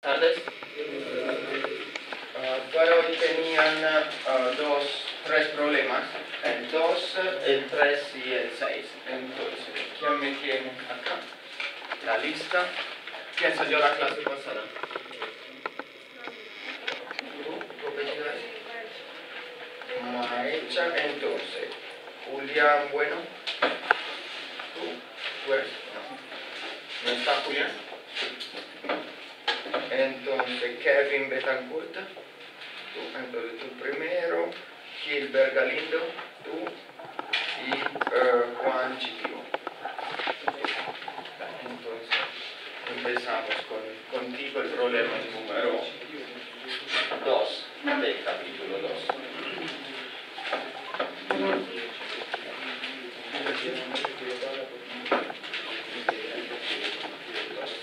Tardes. Para hoy tenían tres problemas, el 2, el 3 y el 6. Entonces, ¿quién me tiene acá? La lista. ¿Quién salió la clase pasada? Maecha, entonces. Julián, bueno. ¿Tú eres? No. ¿No está Julián? Entonces, Kevin Betancourt, tú, entonces tú primero, Gilbert Galindo, tú, y Juan Chiquio. Entonces, empezamos contigo el problema número 2 del capítulo 2.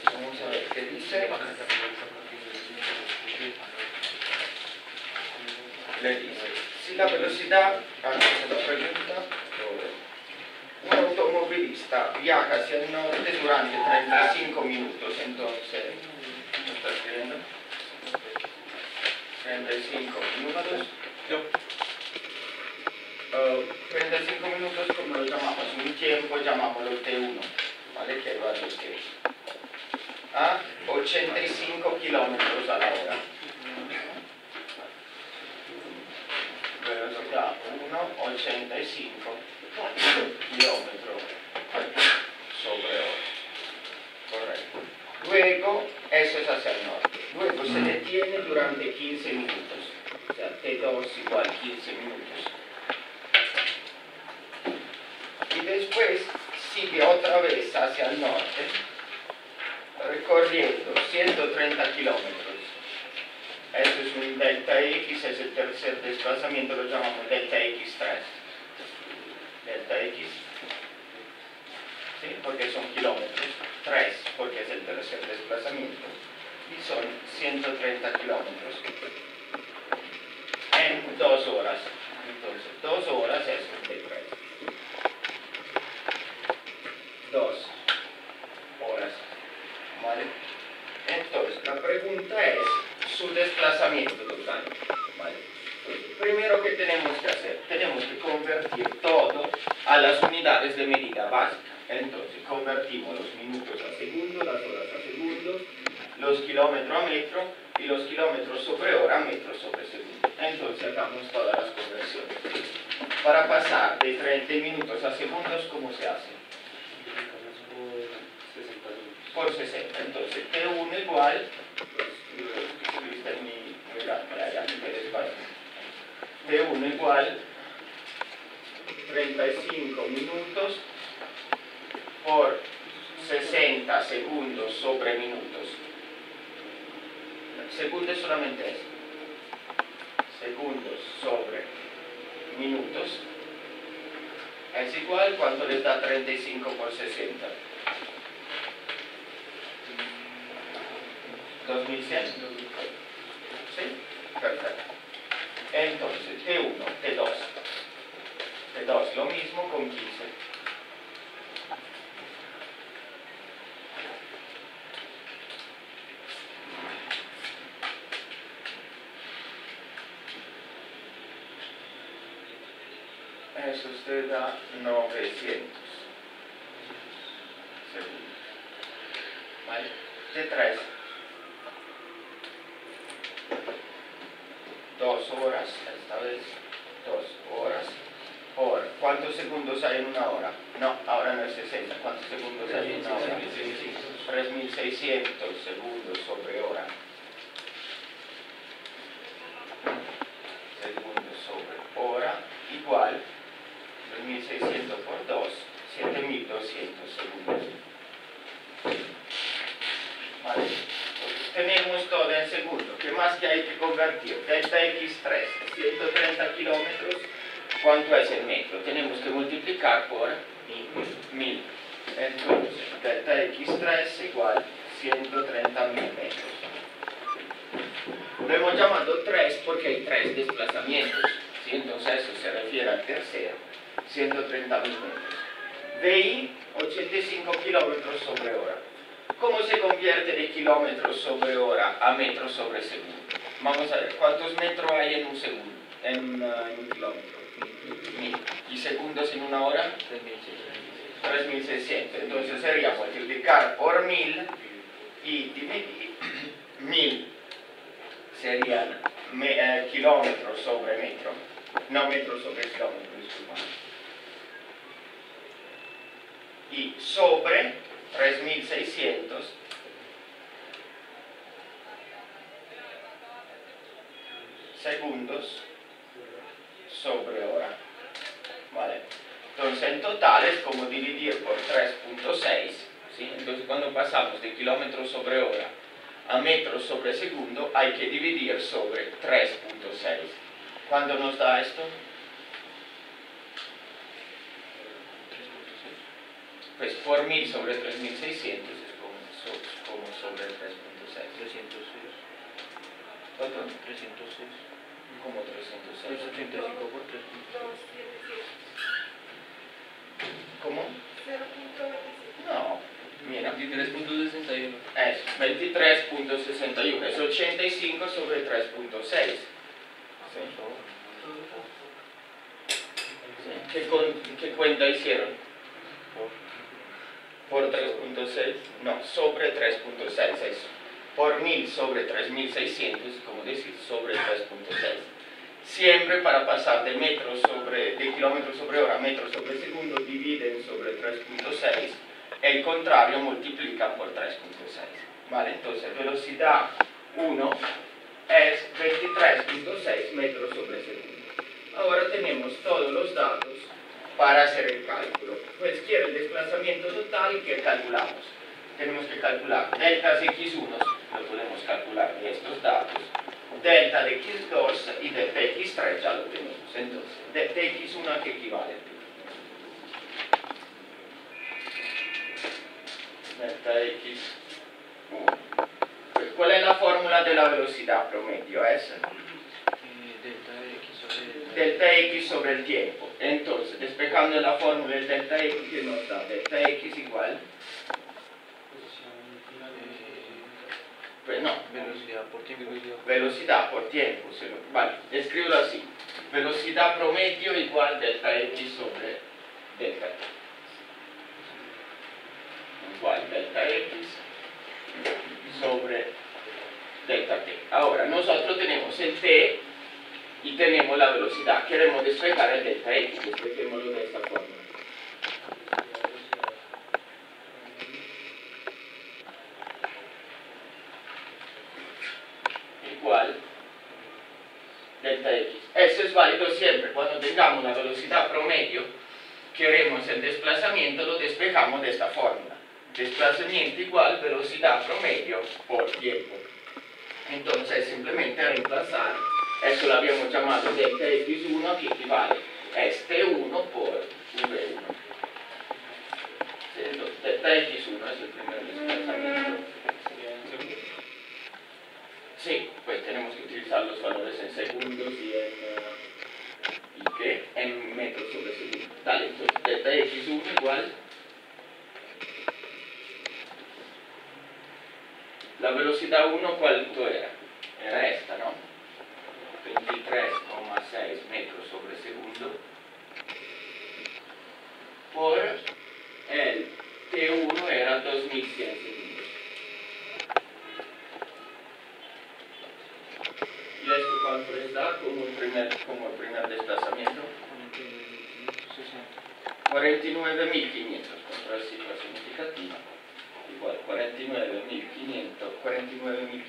Vamos a ver qué dice. Le dice, si la velocidad, antes de la pregunta, un automovilista viaja hacia el norte durante 35 minutos, entonces, ¿me está escribiendo? 35 minutos. 35 minutos, como lo llamamos, un tiempo llamámoslo T1, ¿vale? Que va a 85 kilómetros a la hora. Velocidad 1,85 kilómetros sobre hora. Correcto. Luego, eso es hacia el norte. Luego se detiene durante 15 minutos. O sea, T2 igual 15 minutos. Y después sigue otra vez hacia el norte, recorriendo 130 kilómetros. Eso es un delta X, es el tercer desplazamiento, lo llamamos delta X3. Delta X, ¿sí? Porque son kilómetros. 3, porque es el tercer desplazamiento. Y son 130 kilómetros en 2 horas. Entonces, 2 horas es un delta X. 2 horas. ¿Vale? Entonces, la pregunta es su desplazamiento total. ¿Vale? Primero que tenemos que hacer, tenemos que convertir todo a las unidades de medida básica. Entonces, convertimos los minutos a segundo, las horas a segundos, los kilómetros a metro y los kilómetros sobre hora a metros sobre segundo. Entonces, hagamos todas las conversiones. Para pasar de 30 minutos a segundos, ¿cómo se hace? Por 60. Entonces, T1 igual, T1 igual 35 minutos por 60 segundos sobre minutos. Segundos solamente es segundos sobre minutos. Es igual, ¿cuánto les da 35 por 60? 2100. ¿Sí? Perfecto. Entonces, T1, T2. T2 lo mismo con 15. Eso usted da 900 segundos. ¿Vale? T3. 2 horas, esta vez 2 horas, por ¿cuántos segundos hay en una hora? No, ahora no es 60, ¿cuántos segundos hay en una hora? 3600 segundos sobre hora. Segundos sobre hora, igual 3600 por 2, 7200 segundos. ¿Vale? Tenemos todo en segundo. ¿Qué más que hay que convertir? Delta X3, 130 kilómetros. ¿Cuánto es el metro? Tenemos que multiplicar por 1000. Entonces, delta X3 igual 130.000 metros. Lo hemos llamado 3 porque hay 3 desplazamientos. ¿Sí? Entonces, eso se refiere al tercero. 130.000 metros. DI, 85 kilómetros sobre hora. ¿Cómo se convierte de kilómetros sobre hora a metros sobre segundo? Vamos a ver, ¿cuántos metros hay en un segundo? En un kilómetro. 1000. ¿Y segundos en una hora? 3600. Entonces sería multiplicar por 1000 y dividir. 1000 serían kilómetros sobre metro. No metros sobre kilómetro, disculpa. Y sobre 3600 segundos sobre hora. ¿Vale? Entonces en total es como dividir por 3.6, ¿sí? Entonces cuando pasamos de kilómetros sobre hora a metros sobre segundo hay que dividir sobre 3.6. ¿Cuánto nos da esto? Pues por 1000 sobre 3600 es como sobre 3.6. 306. ¿Cuánto? 306. Como 306. 385 por 3.6. ¿Cómo? 0.25. No, mira. 23.61. Es 23.61, es 85 sobre 3.6. ¿Qué cuenta hicieron? Por 3.6, no, sobre 3.6, eso. Por 1000 sobre 3600, como decir, sobre 3.6. Siempre para pasar de kilómetros sobre hora a metros sobre segundo, dividen sobre 3.6, el contrario multiplican por 3.6. ¿Vale? Entonces, velocidad 1 es 23.6 metros sobre segundo. Ahora tenemos todos los datos para hacer el cálculo. Pues quiere el desplazamiento total, ¿qué calculamos? Tenemos que calcular delta de x1, lo podemos calcular de estos datos, delta de x2 y delta de x3 ya lo tenemos. Entonces, delta de x1 ¿a qué equivale? Delta de x1. Pues, ¿cuál es la fórmula de la velocidad promedio? Esa. Delta x sobre el tiempo. Entonces, despejando la fórmula del delta x, que nos da delta x igual. Pues no. Velocidad por tiempo. Velocidad por tiempo. Vale, escríbelo así. Velocidad promedio igual delta x sobre delta t. Igual delta x sobre delta t. Ahora, nosotros tenemos el t y tenemos la velocidad. Queremos despejar el delta x. Despejémoslo de esta forma. Igual delta x. Eso es válido siempre. Cuando tengamos la velocidad promedio, queremos el desplazamiento, lo despejamos de esta fórmula. Desplazamiento igual velocidad promedio por tiempo. Entonces simplemente reemplazar, eso lo habíamos llamado delta x1, que equivale a t1 por v1. Entonces delta x1 es el primer desplazamiento. Sí, pues tenemos que utilizar los valores en segundos y en metros sobre segundo. Dale, entonces delta x1 igual. La velocidad 1, ¿cuánto era? Era esta, ¿no? 23,6 metros sobre segundo. Por el T1 era 2100 segundos. ¿Y esto cuánto les da como el primer desplazamiento? 49.500, contraciclo significativa. Igual 49.500, ¿no? 49.500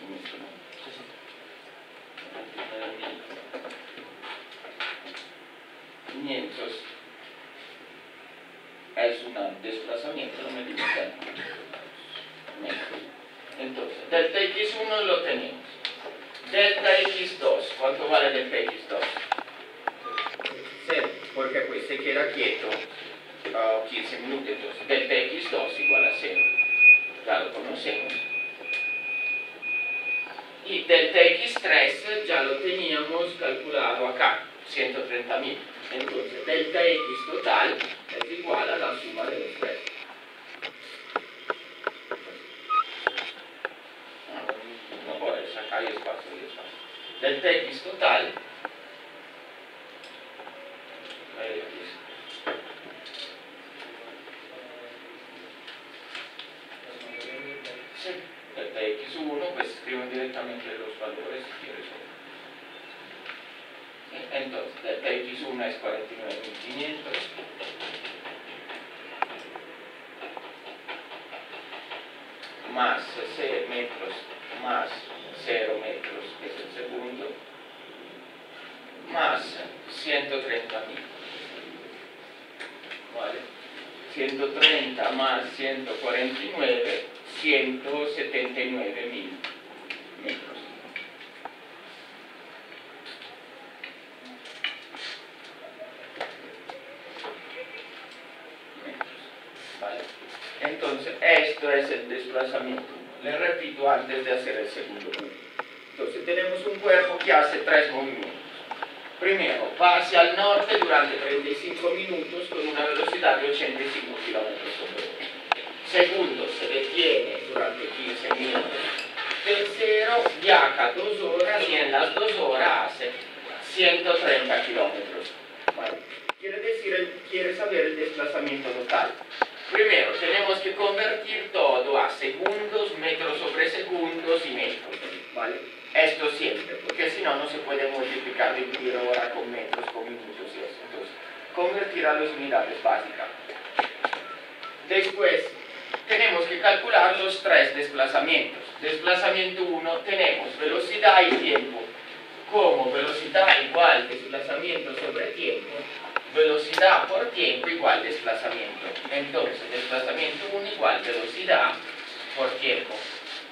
es un desplazamiento, no me digo tanto. Entonces, delta x1 lo tenemos. Delta x2, ¿cuánto vale delta x2? 0, porque pues se queda quieto 15 minutos, entonces delta x2 igual a 0. Ya lo conocemos. Y delta x3 ya lo teníamos calculado acá, 130.000. Entonces delta x total es igual a la suma de los tres. delta X total, sí, delta X1, pues escriben directamente los valores si quieres. Sí, entonces, delta X1 es 49.500. Más 6 metros más 0 metros, que es el segundo, más 130.000. ¿Vale? 130 más 149, 179.000 metros. ¿Vale? Entonces, esto es el desplazamiento. Le repito antes de hacer el segundo punto. Entonces, tenemos un cuerpo que hace 3 movimientos. Primero, va hacia el norte durante 35 minutos con una velocidad de 85 km/h. Segundo, se detiene durante 15 minutos. Tercero, viaja 2 horas y en las 2 horas hace 130 kilómetros. ¿Vale? Quiere saber el desplazamiento total. Primero, tenemos que convertir todo a segundos, metros sobre segundos y metros. ¿Vale? Esto siempre, porque si no, no se puede multiplicar, dividir hora con metros, con minutos y eso. Entonces, convertir a las unidades básicas. Después, tenemos que calcular los 3 desplazamientos. Desplazamiento 1, tenemos velocidad y tiempo. Como velocidad igual desplazamiento sobre tiempo, velocidad por tiempo igual desplazamiento. Entonces, desplazamiento 1 igual velocidad por tiempo.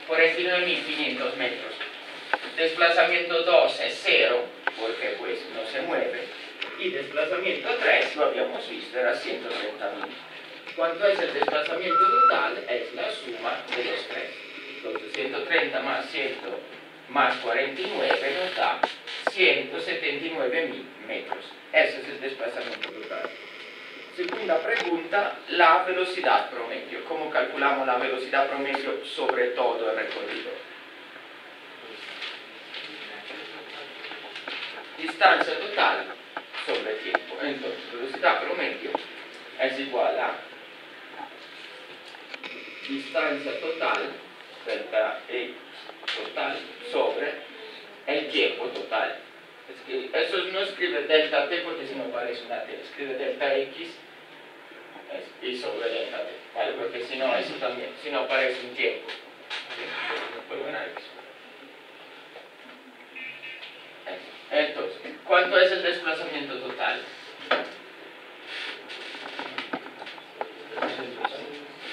49.500 metros. Desplazamiento 2 es 0, porque pues no se mueve. Y desplazamiento 3, lo habíamos visto, era 130.000. ¿Cuánto es el desplazamiento total? Es la suma de los 3. Entonces 130 más 100 más 49 nos da 179.000 metros. Ese es el desplazamiento total. Segunda pregunta, la velocidad promedio. ¿Cómo calculamos la velocidad promedio sobre todo el recorrido? Distancia total sobre tiempo. Entonces, velocidad promedio es igual a distancia total, delta X total, sobre el tiempo total. Es que eso no escribe delta T porque si no parece una T, escribe delta X y sobre delta T, ¿vale? Porque si no, eso también, si no parece un tiempo. Entonces, ¿cuánto es el desplazamiento total?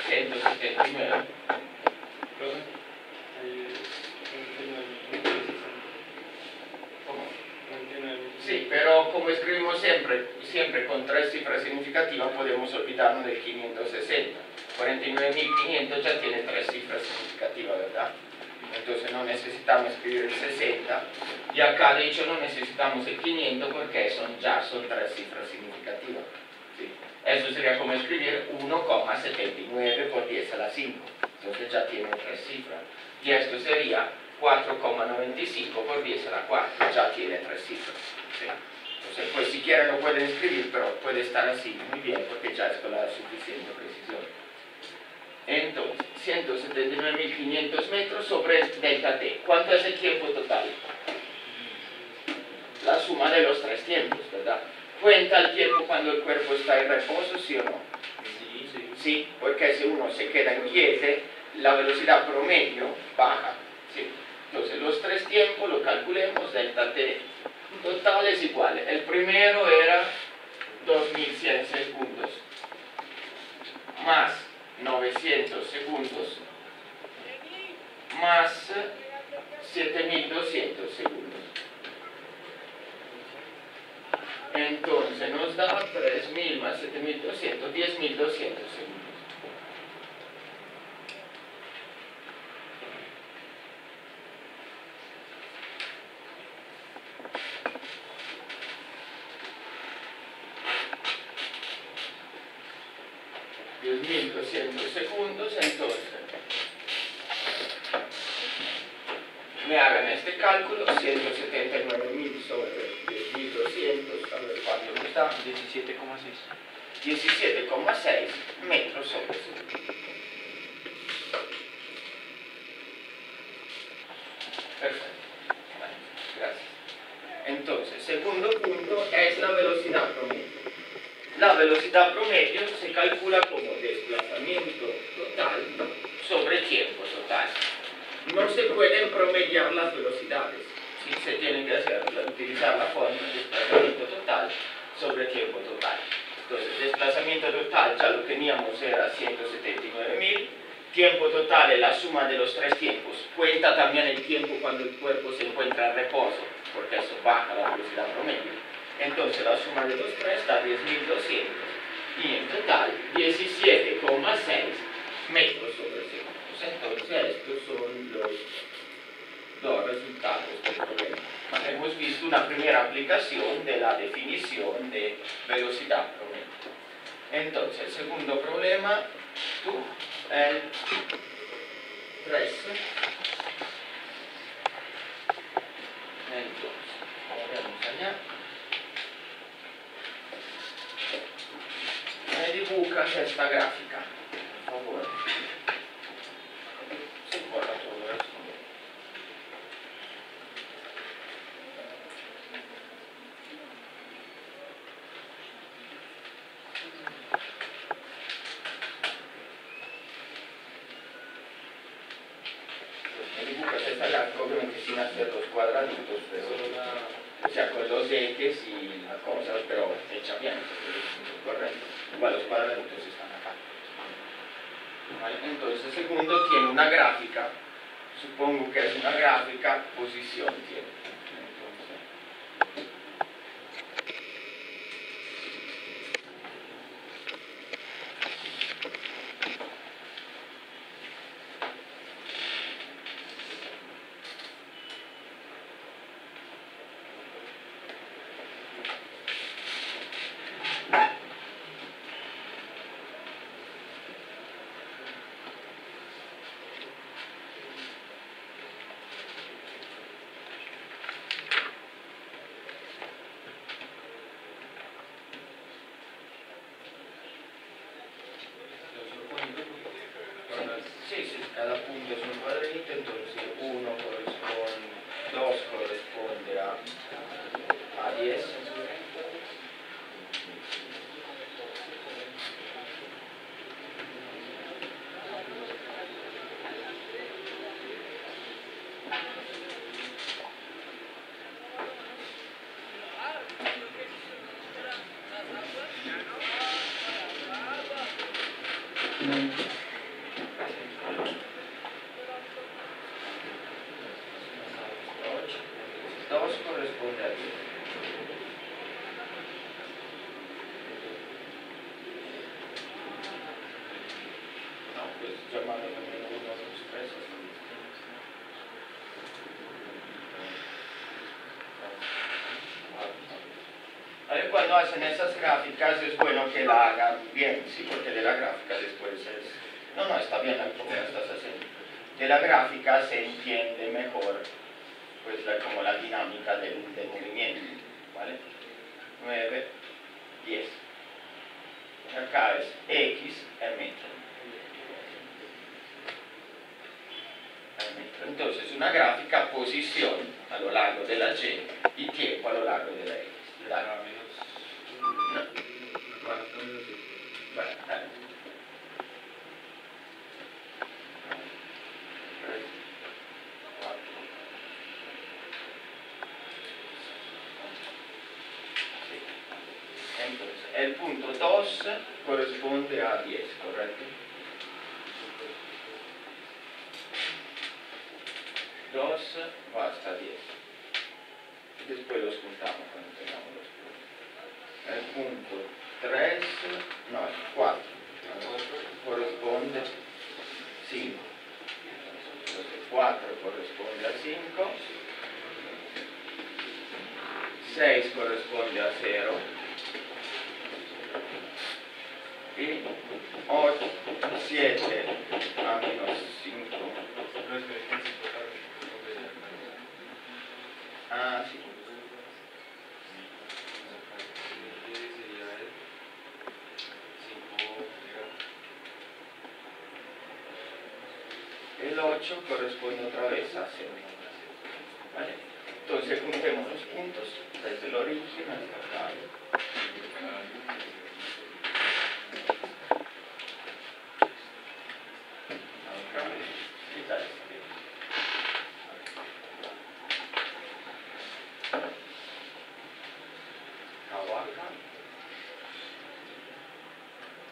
179. Sí, pero como escribimos siempre con 3 cifras significativas, podemos olvidarnos del 560. 49.500 ya tiene 3 cifras significativas, ¿verdad? Entonces no necesitamos escribir el 60. Y acá, de hecho, no necesitamos el 500 porque ya son 3 cifras significativas. ¿Sí? Eso sería como escribir 1,79 por 10 a la 5. Entonces ya tiene 3 cifras. Y esto sería 4,95 por 10 a la 4. Ya tiene 3 cifras. ¿Sí? Entonces, pues si quieren lo pueden escribir, pero puede estar así muy bien porque ya es con la suficiente precisión. Entonces, 179.500 metros sobre delta T. ¿Cuánto es el tiempo total? La suma de los 3 tiempos, ¿verdad? ¿Cuenta el tiempo cuando el cuerpo está en reposo, sí o no? Sí, porque si uno se queda inquieto, la velocidad promedio baja. ¿Sí? Entonces, los 3 tiempos lo calculemos, delta T total es igual. El primero era 2.100 segundos más 900 segundos más 7.200 segundos. Entonces nos da 3.000 más 7.200, 10.200 segundos. Segundos, entonces me hagan este cálculo, 179.000 sobre 10.200, a ver cuánto me está, 17,6. 17,6 metros sobre segundo. Perfecto. Vale, gracias. Entonces, segundo punto es la velocidad promedio. La velocidad promedio se calcula como desplazamiento total sobre tiempo total. No se pueden promediar las velocidades. Sí, se tienen que utilizar la fórmula de desplazamiento total sobre tiempo total. Entonces, desplazamiento total ya lo teníamos, era 179.000. Tiempo total es la suma de los tres tiempos. Cuenta también el tiempo cuando el cuerpo se encuentra en reposo, porque eso baja la velocidad promedio. Entonces, la suma de los tres da 10.200. Y en total, 17,6 metros sobre segundos. Entonces, estos son los dos resultados del problema. Hemos visto una primera aplicación de la definición de velocidad promedio. Entonces, el segundo problema, el 3. Entonces, vamos allá. Me dibujas esta gráfica, por favor. Se borra todo esto. Obviamente sin hacer los cuadraditos, pero, o sea, con los ejes y las cosas, pero hecha bien, correcto. Igual los cuadraditos están acá. ¿Vale? Entonces, el segundo tiene una gráfica, supongo que es una gráfica, posición tiene. Cada punto es un cuadradito, entonces 1 corresponde, 2 corresponde a 10. Corresponde a 10. No, pues llamando también 1, 2, 3. A ver, cuando hacen esas gráficas es bueno que la hagan bien, sí, porque de la gráfica después es... No, está bien como la estás haciendo. De la gráfica se entiende mejor pues como la dinámica del movimiento, ¿vale? 9, 10. Acá es X en metro. Entonces, una gráfica posición a lo largo de la Y y tiempo a lo largo de la X. Dale. No. Bueno, dale. Entonces, el punto 2 corresponde a 10, ¿correcto? 2 va hasta 10. Después los juntamos cuando tengamos los puntos. El punto 3, no, el 4, corresponde a 5. Entonces, 4 corresponde a 5. 6 corresponde a 0. Y 8, 7 a menos 5. El 8 corresponde otra vez a 0. ¿Vale? Entonces juntemos los puntos desde el origen hasta acá.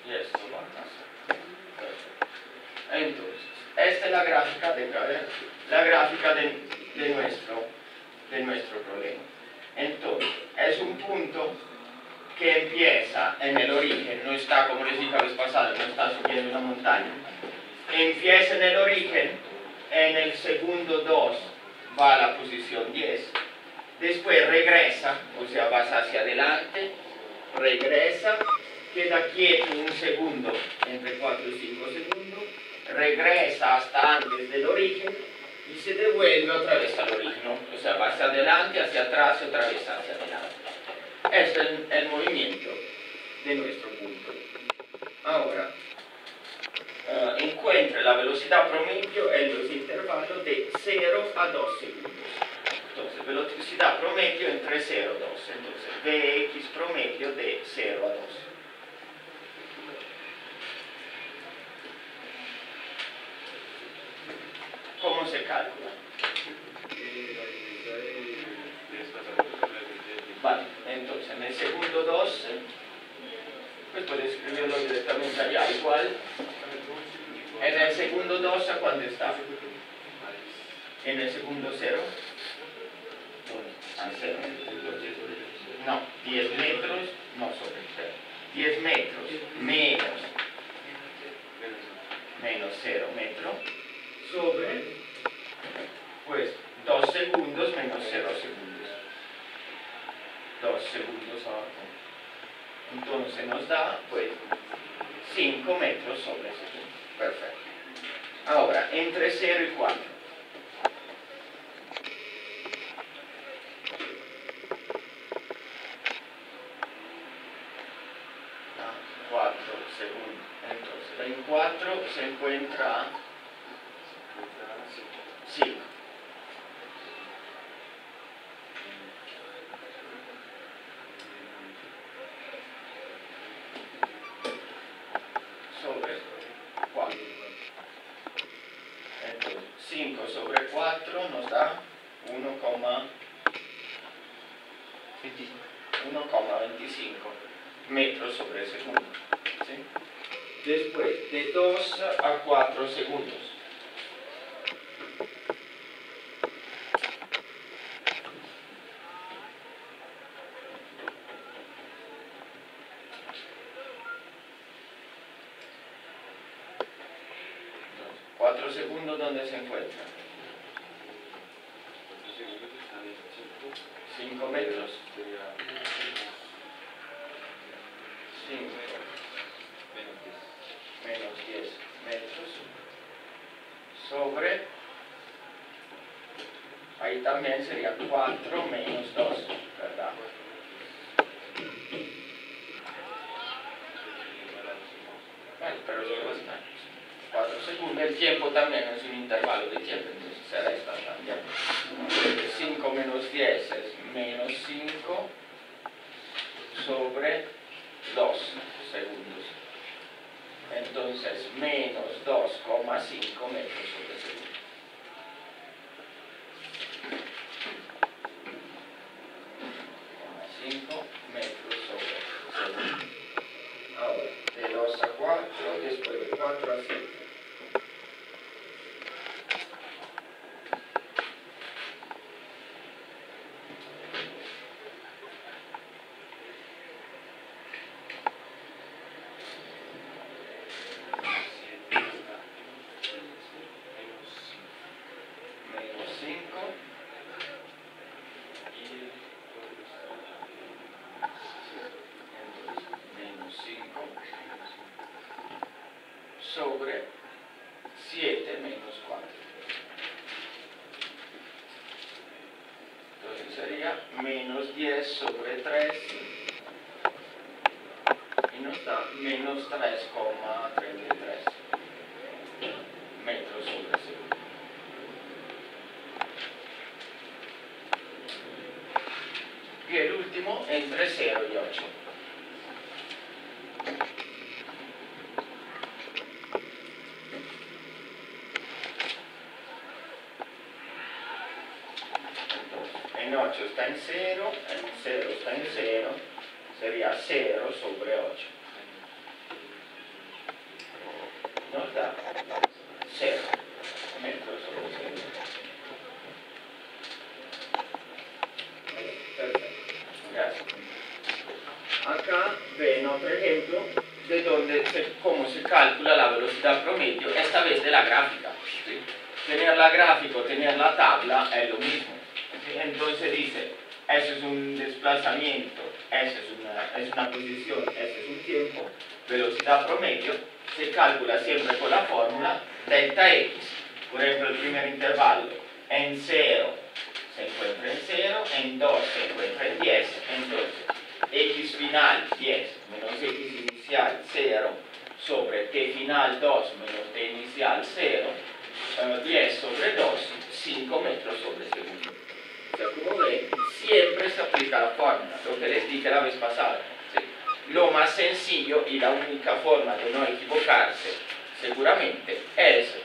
Y esto va a pasar. Entonces, esta es la gráfica de nuestro problema. Entonces, es un punto que empieza en el origen, no está, como les dije la vez pasada, no está subiendo una montaña. Empieza en el origen, en el segundo 2 va a la posición 10, después regresa, o sea, vas hacia adelante, regresa, queda quieto un segundo, entre 4 y 5 segundos, regresa hasta antes del origen y se devuelve otra vez al origen, ¿no? O sea, va hacia adelante, hacia atrás y otra vez hacia adelante. Este es el movimiento de nuestro punto. Ahora, encuentre la velocidad promedio en los intervalos de 0 a 2 segundos. Entonces, velocidad promedio entre 0 y 2. Entonces, Vx promedio de 0 a 2. ¿Cómo se calcula? Vale, entonces en el segundo 2, pues puedes escribirlo directamente allá, igual. En el segundo 2, ¿a cuánto está? En el segundo 0. A 0. No, 10 metros, no sobre 0. 10 metros menos 0 metro sobre, pues, 2 segundos menos 0 segundos. 2 segundos abajo. Entonces nos da, pues, 5 metros sobre segundo. Perfecto. Ahora, entre 0 y 4. 4 segundos. Entonces, en 4 se encuentra 5. Sobre 4. Entonces, 5 sobre 4 nos da 1,25 metros sobre segundo. ¿Sí? Después, de 2 a 4 segundos. Segundos, ¿dónde se encuentra? 5 metros. 5 menos 10 metros sobre, ahí también sería 4 menos 2, ¿verdad? Bueno, pero luego está 4 segundos, el tiempo también es un intervalo de tiempo, entonces será instantáneo. 5 menos 10 es menos 5 sobre 2 segundos. Entonces, menos 2,5 metros sobre segundo. Metros sobre segundo. Ahora, de 2 a 4, después de 4 a 5. Sobre 7 menos 4. Entonces sería menos 10 sobre 3 y nos da menos 3,33 metros sobre segundo. en 8 está en 0, en 0 está en 0, sería 0 sobre 8. Nos da 0 metros sobre 0. Perfecto, gracias. Acá ven otro ejemplo de cómo se calcula la velocidad promedio, esta vez de la gráfica. ¿Sí? Tener la gráfica o tener la tabla es lo mismo. ¿Sí? Entonces dice, eso es un desplazamiento, eso es una posición, eso es un tiempo, velocidad promedio, se calcula siempre con la fórmula delta x. Por ejemplo, el primer intervalo en 0 se encuentra en 0, en 2 se encuentra en 10, entonces x final 10 menos x inicial 0 sobre t final 2 menos t inicial 0, 10 sobre 2, 5 metros sobre segundo. O sea, como ven, siempre se aplica la fórmula, lo que les dije la vez pasada. ¿Sí? Lo más sencillo y la única forma de no equivocarse, seguramente, es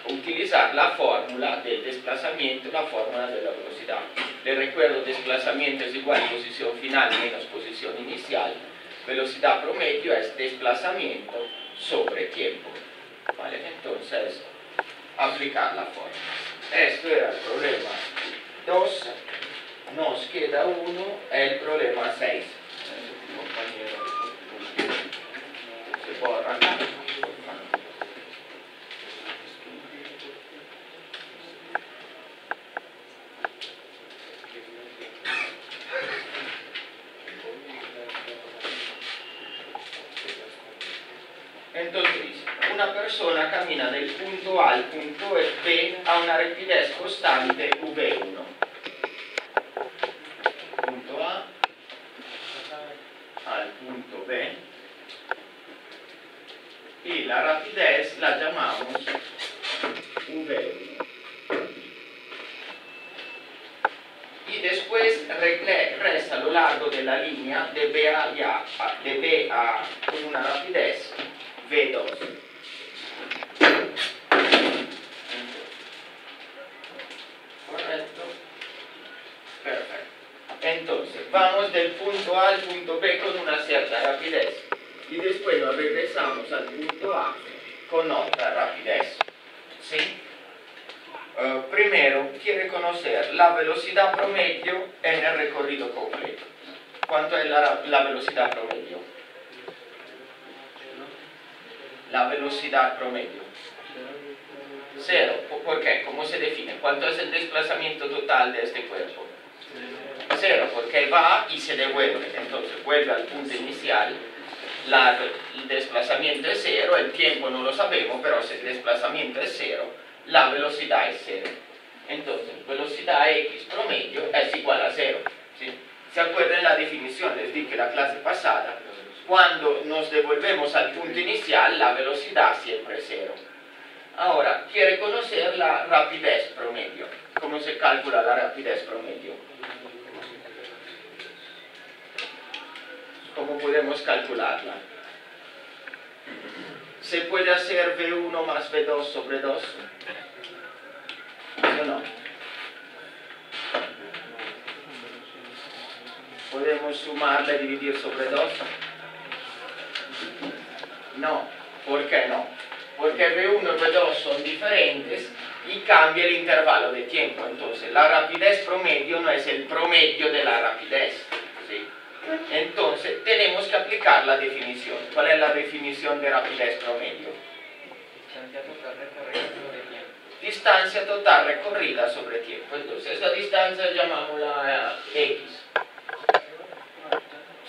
utilizar la fórmula del desplazamiento, la fórmula de la velocidad. Les recuerdo, desplazamiento es igual a posición final menos posición inicial. Velocidad promedio es desplazamiento sobre tiempo. ¿Vale? Entonces, aplicar la fórmula. Esto era el problema 2. Nos queda uno, el problema 6. Se borra acá. Entonces dice, una persona camina del punto A al punto B a una rapidez constante V1. Punto A al punto B y la rapidez la llamamos V1. Y después regresa a lo largo de la línea de B a con una rapidez V2. ¿Correcto? Perfecto. Entonces, vamos del punto A al punto B con una cierta rapidez. Y después nos regresamos al punto A con otra rapidez. ¿Sí? Primero, quiere conocer la velocidad promedio en el recorrido completo. ¿Cuánto es la velocidad promedio? La velocidad promedio. 0. ¿Por qué? ¿Cómo se define? ¿Cuánto es el desplazamiento total de este cuerpo? 0, porque va y se devuelve. Entonces vuelve al punto inicial. El desplazamiento es 0, el tiempo no lo sabemos, pero si el desplazamiento es 0, la velocidad es 0. Entonces, velocidad x promedio es igual a 0. ¿Sí? ¿Se acuerdan la definición? Les dije la clase pasada. Cuando nos devolvemos al punto inicial, la velocidad siempre es 0. Ahora, quiere conocer la rapidez promedio. ¿Cómo se calcula la rapidez promedio? ¿Cómo podemos calcularla? ¿Se puede hacer V1 más V2 sobre 2? ¿O no? ¿Podemos sumarla y dividir sobre 2? No. ¿Por qué no? Porque V1 y V2 son diferentes y cambia el intervalo de tiempo. Entonces, la rapidez promedio no es el promedio de la rapidez. ¿Sí? Entonces, tenemos que aplicar la definición. ¿Cuál es la definición de rapidez promedio? Distancia total recorrida sobre tiempo. Entonces, esa distancia llamámosla X.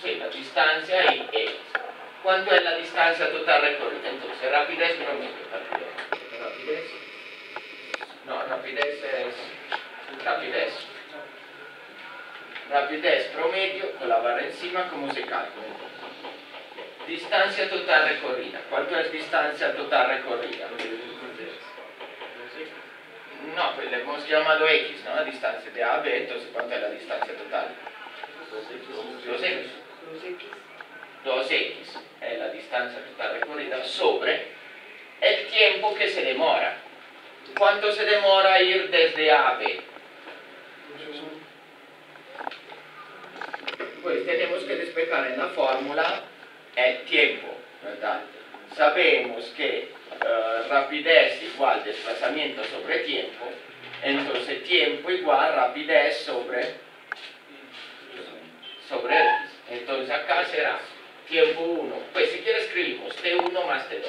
Sí, la distancia y X. ¿Cuánto es la distancia total recorrida? Entonces, rapidez promedio. Rapidez. No, rapidez es rapidez. Rapidez promedio, con la barra encima, ¿cómo se calcula? Distancia total recorrida. ¿Cuánto es distancia total recorrida? No, pues le hemos llamado X, ¿no? La distancia de A a B, entonces ¿cuánto es la distancia total? 2X. 2X es la distancia total recorrida sobre el tiempo que se demora. ¿Cuánto se demora ir desde A a B? pues tenemos que despejar en la fórmula el tiempo, ¿verdad? Sabemos que rapidez igual desplazamiento sobre tiempo, entonces tiempo igual rapidez sobre X. Entonces acá será tiempo 1, pues si quieres escribimos T1 más T2.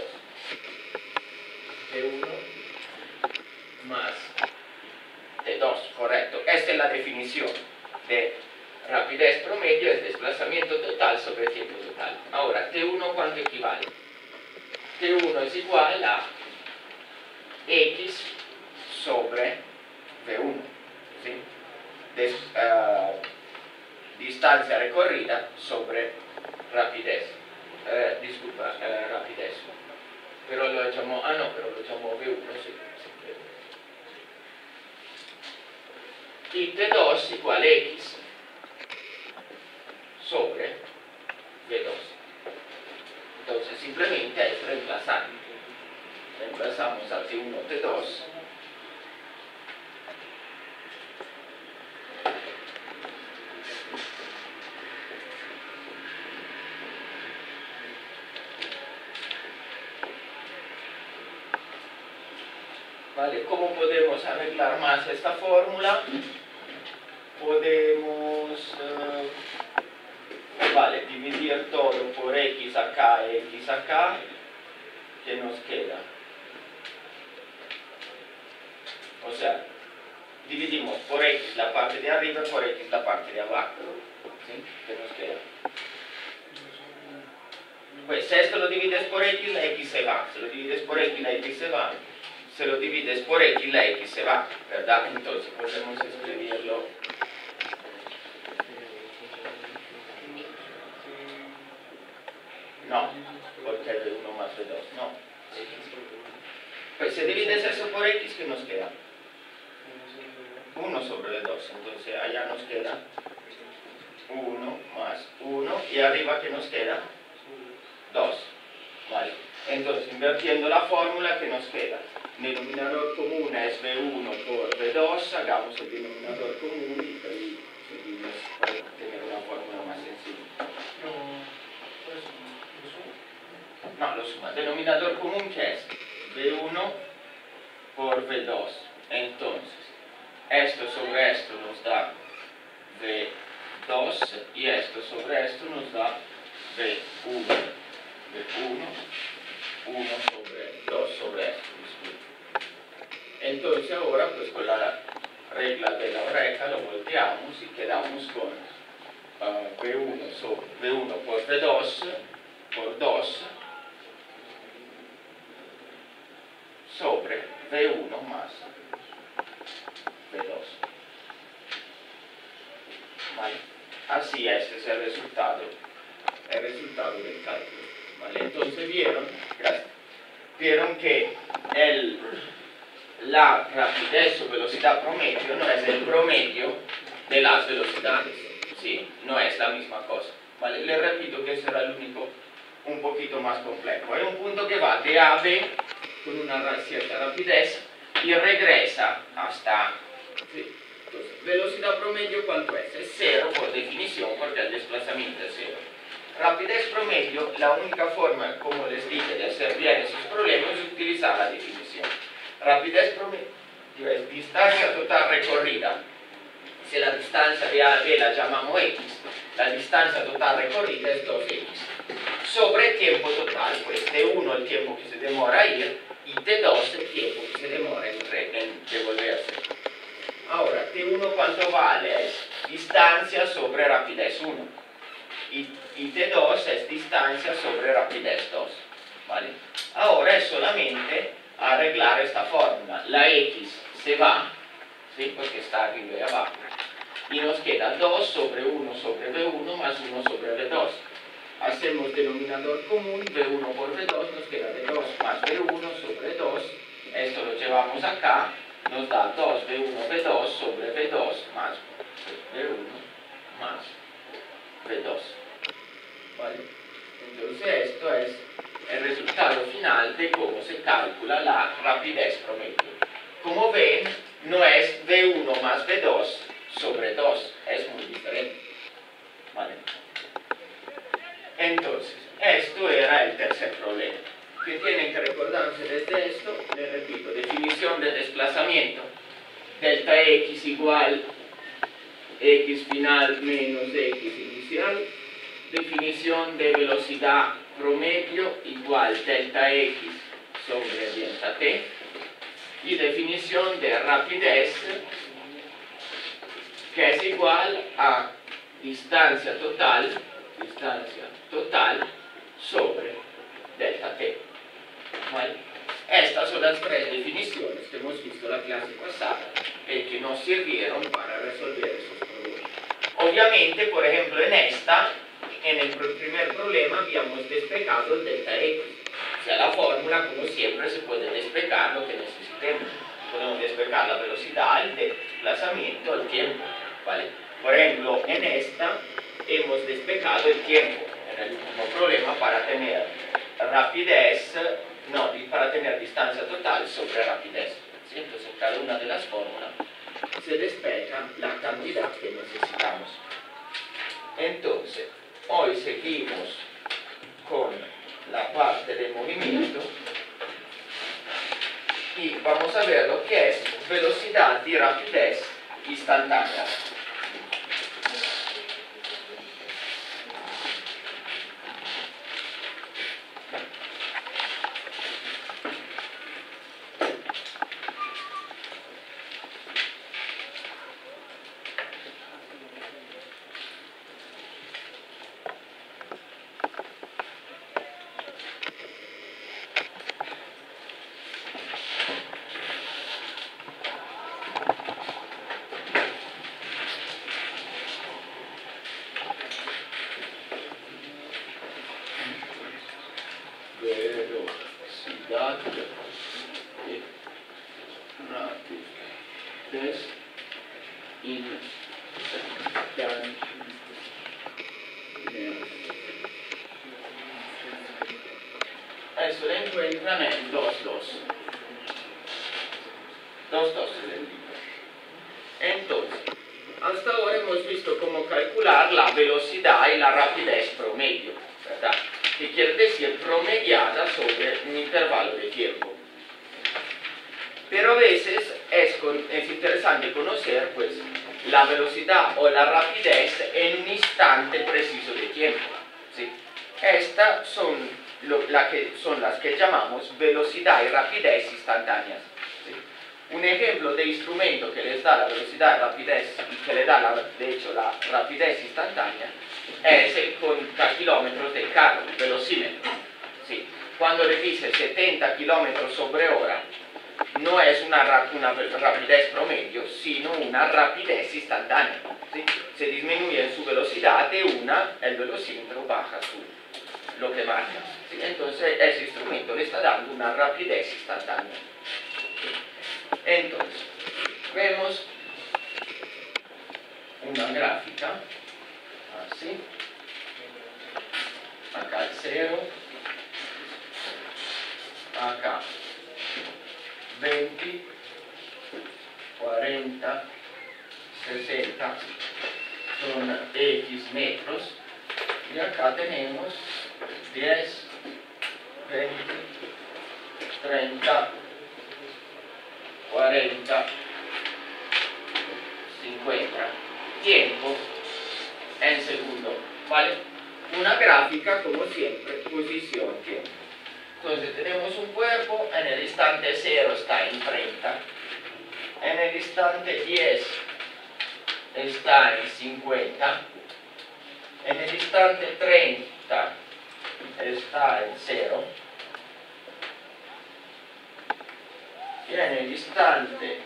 T1 más T2, correcto. Esta es la definición de rapidez promedio, es desplazamiento total sobre tiempo total. Ahora, T1 ¿cuánto equivale? T1 es igual a X sobre V1, ¿sí? Distancia recorrida sobre rapidez. Rapidez. Pero lo llamo, pero lo llamo V1, sí. Y T2 igual a X sobre V2. Entonces simplemente es reemplazar. Reemplazamos a T1, T2. ¿Vale? ¿Cómo podemos arreglar más esta fórmula? Podemos dividir todo por X acá y X acá. ¿Qué nos queda? O sea, dividimos por X la parte de arriba, por X la parte de abajo. ¿Sí? ¿Qué nos queda? Pues si esto lo divides por X, la X se va. Si lo divides por X, la X se va. Si lo divides por X, la X se va, ¿verdad? Entonces podemos escribirlo. No, porque es de 1 más de 2, no. Pues si divides eso por X, ¿qué nos queda? 1 sobre 2, entonces allá nos queda 1 más 1, y arriba ¿qué nos queda? 2, ¿vale? Entonces, invirtiendo la fórmula, ¿qué nos queda? Denominador común es V1 por V2, hagamos el denominador común y seguimos para tener una fórmula más sencilla. No, lo suma. Denominador común, ¿qué es? V1 por V2. Entonces, esto sobre esto nos da V2 y esto sobre esto nos da V1. V1, 1 sobre 2 sobre esto. Entonces ahora pues con la regla de la oreja lo volteamos y quedamos con V1 por V2 por 2 sobre V1 más V2. ¿Vale? Así este es el resultado del cálculo. ¿Vale? Entonces vieron que la rapidez o velocidad promedio no es el promedio de las velocidades, ¿sí? No es la misma cosa, ¿vale? Les repito que será el único un poquito más complejo. Hay un punto que va de A a B con una cierta rapidez y regresa hasta, ¿sí? Entonces, velocidad promedio, ¿cuánto es? Es 0 por definición, porque el desplazamiento es 0. Rapidez promedio, la única forma, como les dije, de hacer bien esos problemas es utilizar la definición. Rapidez promedio es distancia total recorrida. Si la distancia de A a B la llamamos X, la distancia total recorrida es 2X. Sobre tiempo total, pues T1 el tiempo que se demora a ir y T2 el tiempo que se demora en devolverse. Ahora, T1 ¿cuánto vale? Es distancia sobre rapidez 1. Y T2 es distancia sobre rapidez 2, ¿vale? Ahora es solamente arreglar esta fórmula. La X se va, ¿sí? Porque está arriba y abajo. Y nos queda 2 sobre 1 sobre V1 más 1 sobre V2. Hacemos denominador común, V1 por V2, nos queda V2 más V1 sobre 2. Esto lo llevamos acá, nos da 2 V1 V2 sobre V2 más V1 más V2. ¿Vale? Entonces esto es el resultado final de cómo se calcula la rapidez promedio. Como ven, no es V1 más V2 sobre 2, es muy diferente. ¿Vale? Entonces, esto era el tercer problema. Que tienen que recordarse desde esto, les repito, definición de desplazamiento, delta x igual x final menos x inicial, definición de velocidad promedio igual delta x sobre delta t, y definición de rapidez que es igual a distancia total sobre delta t. ¿Vale? Estas son las tres definiciones que hemos visto la clase pasada y que nos sirvieron para resolver esos problemas. Obviamente, por ejemplo, en el primer problema habíamos despejado el delta x. O sea, la fórmula, como siempre, se puede despejar lo que necesitemos. Podemos despejar la velocidad, el desplazamiento, el tiempo. ¿Vale? Por ejemplo, en esta hemos despejado el tiempo en el último problema para tener rapidez, para tener distancia total sobre rapidez. ¿Sí? Entonces, en cada una de las fórmulas se despeja la cantidad que necesitamos. Entonces, hoy seguimos con la parte del movimiento y vamos a ver lo que es velocidad y rapidez instantánea. Velocidad y rapidez instantánea. Eso lo encuentran en 2.2. 2.2 del libro. Entonces, hasta ahora hemos visto cómo calcular la velocidad y la rapidez promedio, ¿verdad? Que quiere decir promediada sobre un intervalo de tiempo. Pero a veces es interesante conocer pues, la velocidad o la rapidez en un instante preciso de tiempo. ¿Sí? Estas son las que llamamos velocidad y rapidez instantáneas. ¿Sí? Un ejemplo de instrumento que les da la velocidad y rapidez y que le da de hecho la rapidez instantánea es el conta kilómetros del carro, el velocímetro. ¿Sí? Cuando le dice 70 kilómetros sobre hora, no es una rapidez promedio, sino una rapidez instantánea. ¿Sí? Se disminuye en su velocidad de una, el velocímetro baja lo que marca. ¿Sí? Entonces ese instrumento le está dando una rapidez instantánea. Entonces, vemos una gráfica, así, acá el 0, acá 20, 40, 60, son X metros, y acá tenemos 10, 20, 30, 40, 50, tiempo en segundo, ¿vale? Una gráfica, como siempre, posición, tiempo. Entonces tenemos un cuerpo, en el instante 0 está en 30, en el instante 10 está en 50, en el instante 30 está en 0, y en el instante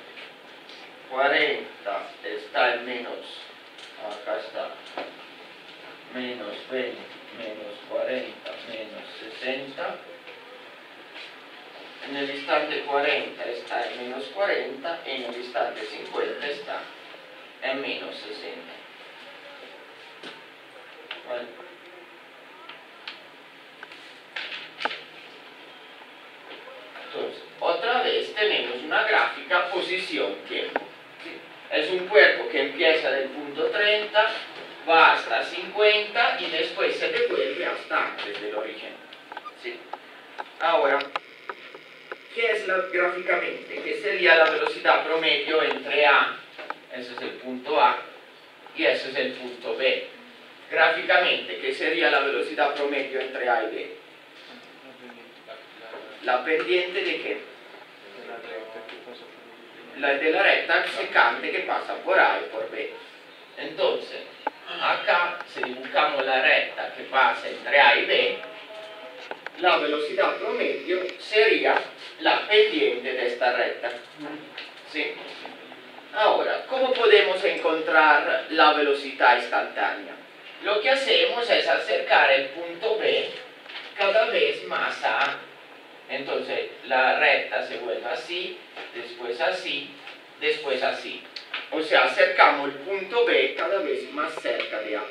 40 está en menos, acá está, menos 20, menos 40, menos 60, en el instante 40 está en menos 40, y en el instante 50 está en menos 60. ¿Vale? Entonces, otra vez tenemos una gráfica posición-tiempo. ¿Sí? Es un cuerpo que empieza del punto 30 va hasta 50 y después se devuelve hasta antes del origen. ¿Sí? Ahora, ¿qué es gráficamente? ¿Qué sería la velocidad promedio entre A, ese es el punto A, y ese es el punto B? Gráficamente, ¿qué sería la velocidad promedio entre A y B? ¿La pendiente de qué? La de la recta secante que pasa por A y por B. Entonces, acá, si dibujamos la recta que pasa entre A y B, la velocidad promedio sería la pendiente de esta recta. ¿Sí? Ahora, ¿cómo podemos encontrar la velocidad instantánea? Lo que hacemos es acercar el punto B cada vez más a A. Entonces, la recta se vuelve así, después así, después así. O sea, acercamos el punto B cada vez más cerca de A.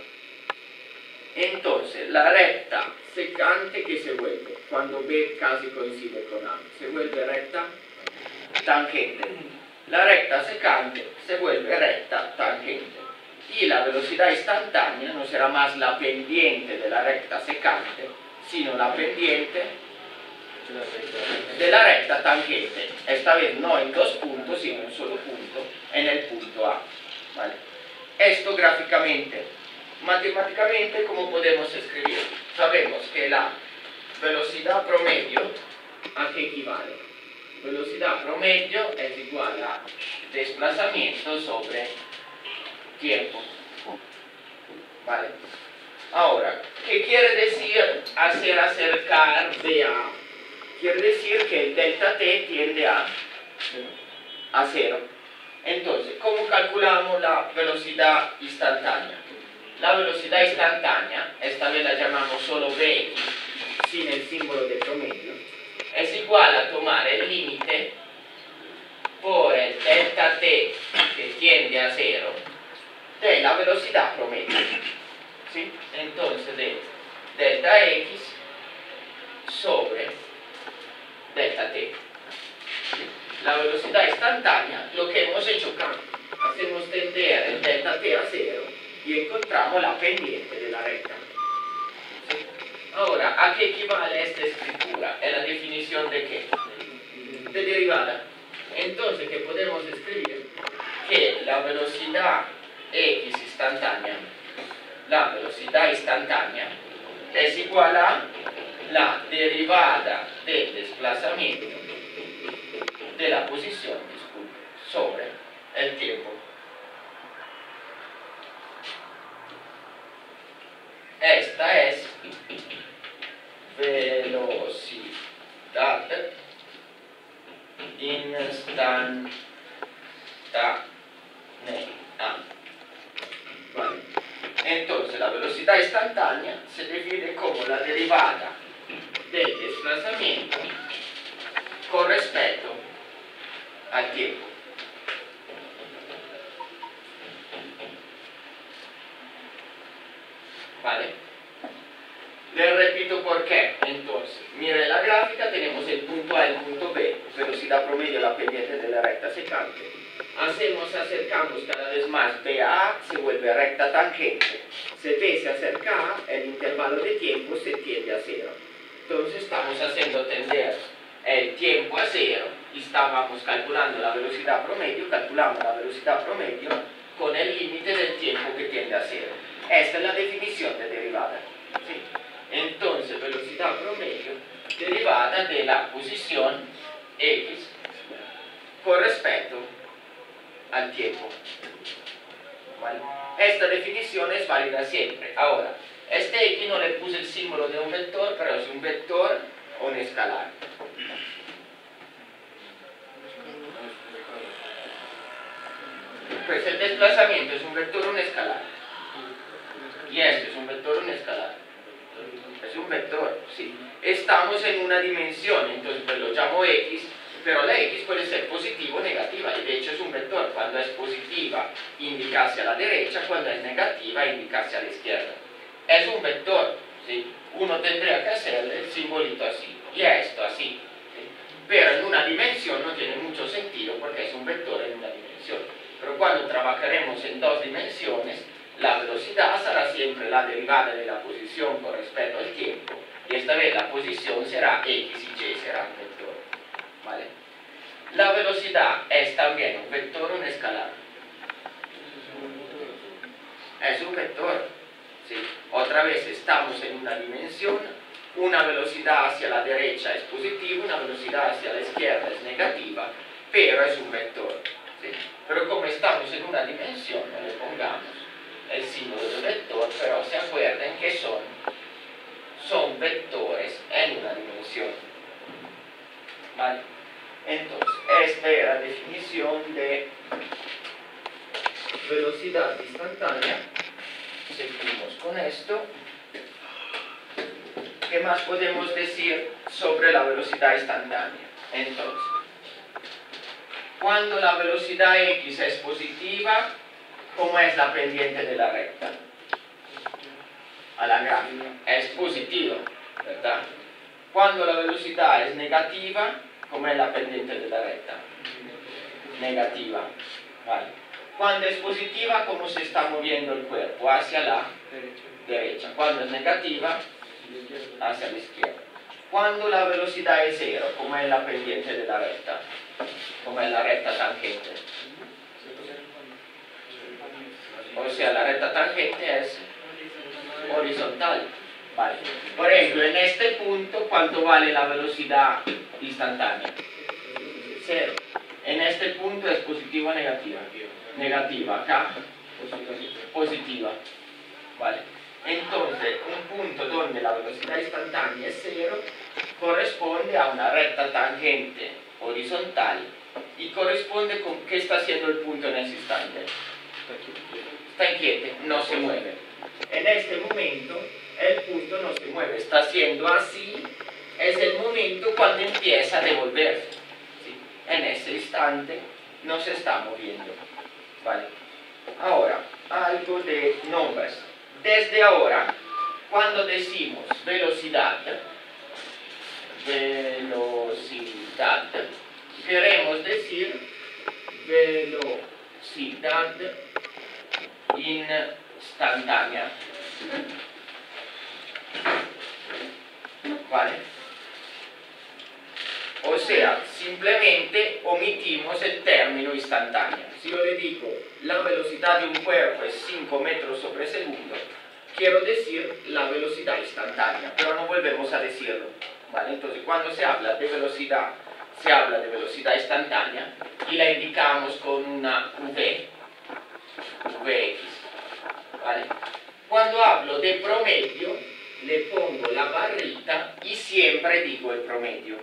Entonces, la recta secante que se vuelve cuando B casi coincide con A, se vuelve recta tangente. La recta secante se vuelve recta tangente. Y la velocidad instantánea no será más la pendiente de la recta secante, sino la pendiente de la recta tangente, esta vez no en dos puntos, sino en un solo punto, en el punto A. ¿Vale? Esto gráficamente. Matemáticamente, ¿cómo podemos escribir? Sabemos que la velocidad promedio, ¿a qué equivale? Velocidad promedio es igual a desplazamiento sobre tiempo. ¿Vale? Ahora, ¿qué quiere decir hacer acercar B a A? Quiere decir que el delta t tiende a 0. Entonces, ¿cómo calculamos la velocidad instantánea? La velocidad instantánea, esta vez la llamamos solo Vx, sin el símbolo de promedio, es igual a tomar el límite por el delta t que tiende a 0 de la velocidad promedio. ¿Sí? Entonces, de delta x sobre delta t. La velocidad instantánea, lo que hemos hecho acá, hacemos tender el delta t a 0 y encontramos la pendiente de la recta. ¿Sí? Ahora, ¿a qué equivale esta escritura? ¿Es la definición de qué? De derivada. Entonces, ¿qué podemos escribir? Que la velocidad x instantánea, la velocidad instantánea, es igual a la derivada del desplazamiento de la posición sobre el tiempo. Esta es velocidad instantánea. Vale. Entonces, la velocidad instantánea se define como la derivada del desplazamiento con respecto al tiempo. ¿Vale? Les repito por qué. Entonces, mire la gráfica, tenemos el punto A y el punto B, velocidad promedio, la pendiente de la recta secante. Acercamos cada vez más B a A, se vuelve recta tangente. Si B se acerca a A, el intervalo de tiempo se tiende a 0. Entonces estamos haciendo tender el tiempo a 0 y estábamos calculando la velocidad promedio, calculamos la velocidad promedio con el límite del tiempo que tiende a 0. Esta es la definición de derivada. ¿Sí? Entonces, velocidad promedio derivada de la posición x con respecto al tiempo. ¿Vale? Esta definición es válida siempre. Ahora, este x no le puse el símbolo de un vector, pero es un vector o un escalar. Pues el desplazamiento es un vector o un escalar. Y este es un vector o un escalar. Es un vector, sí. Estamos en una dimensión, entonces pues lo llamo x, pero la x puede ser positiva o negativa, y de hecho es un vector. Cuando es positiva indica hacia la derecha, cuando es negativa indica hacia la izquierda. Es un vector, ¿sí? Uno tendría que hacerle el simbolito así, y esto así, ¿sí? Pero en una dimensión no tiene mucho sentido porque es un vector en una dimensión. Pero cuando trabajaremos en dos dimensiones, la velocidad será siempre la derivada de la posición con respecto al tiempo, y esta vez la posición será x y y será un vector, ¿vale? La velocidad es también un vector o un escalar. Es un vector, ¿sí? Otra vez estamos en una dimensión, una velocidad hacia la derecha es positiva, una velocidad hacia la izquierda es negativa, pero es un vector, ¿sí? Pero como estamos en una dimensión, no le pongamos el símbolo de vector, pero se acuerden que son vectores en una dimensión, ¿vale? Entonces, esta es la definición de velocidad instantánea. Seguimos con esto. ¿Qué más podemos decir sobre la velocidad instantánea? Entonces, cuando la velocidad x es positiva, ¿cómo es la pendiente de la recta? A la gráfica. Es positiva, ¿verdad? Cuando la velocidad es negativa, ¿cómo es la pendiente de la recta? Negativa. Vale. Cuando es positiva, ¿cómo se está moviendo el cuerpo? Hacia la derecha. Cuando es negativa, hacia la izquierda. Cuando la velocidad es cero, ¿cómo es la pendiente de la recta? ¿Cómo es la recta tangente? O sea, la recta tangente es horizontal. Vale. Por ejemplo, en este punto, ¿cuánto vale la velocidad instantánea? Cero. En este punto es positiva o negativa. Negativa. Acá, positiva. Vale. Entonces, un punto donde la velocidad instantánea es cero corresponde a una recta tangente horizontal y corresponde con qué está haciendo el punto en ese instante. Está inquieto, no se mueve. En este momento, el punto no se mueve, está haciendo así, es el momento cuando empieza a devolverse. ¿Sí? En ese instante no se está moviendo. ¿Vale? Ahora, algo de nombres. Desde ahora, cuando decimos velocidad, queremos decir velocidad instantánea. ¿Vale? O sea, simplemente omitimos el término instantáneo. Si yo le digo la velocidad de un cuerpo es 5 metros sobre segundo, quiero decir la velocidad instantánea, pero no volvemos a decirlo. ¿Vale? Entonces, cuando se habla de velocidad, se habla de velocidad instantánea y la indicamos con una Vx. ¿Vale? Cuando hablo de promedio, le pongo la barrita y siempre digo el promedio.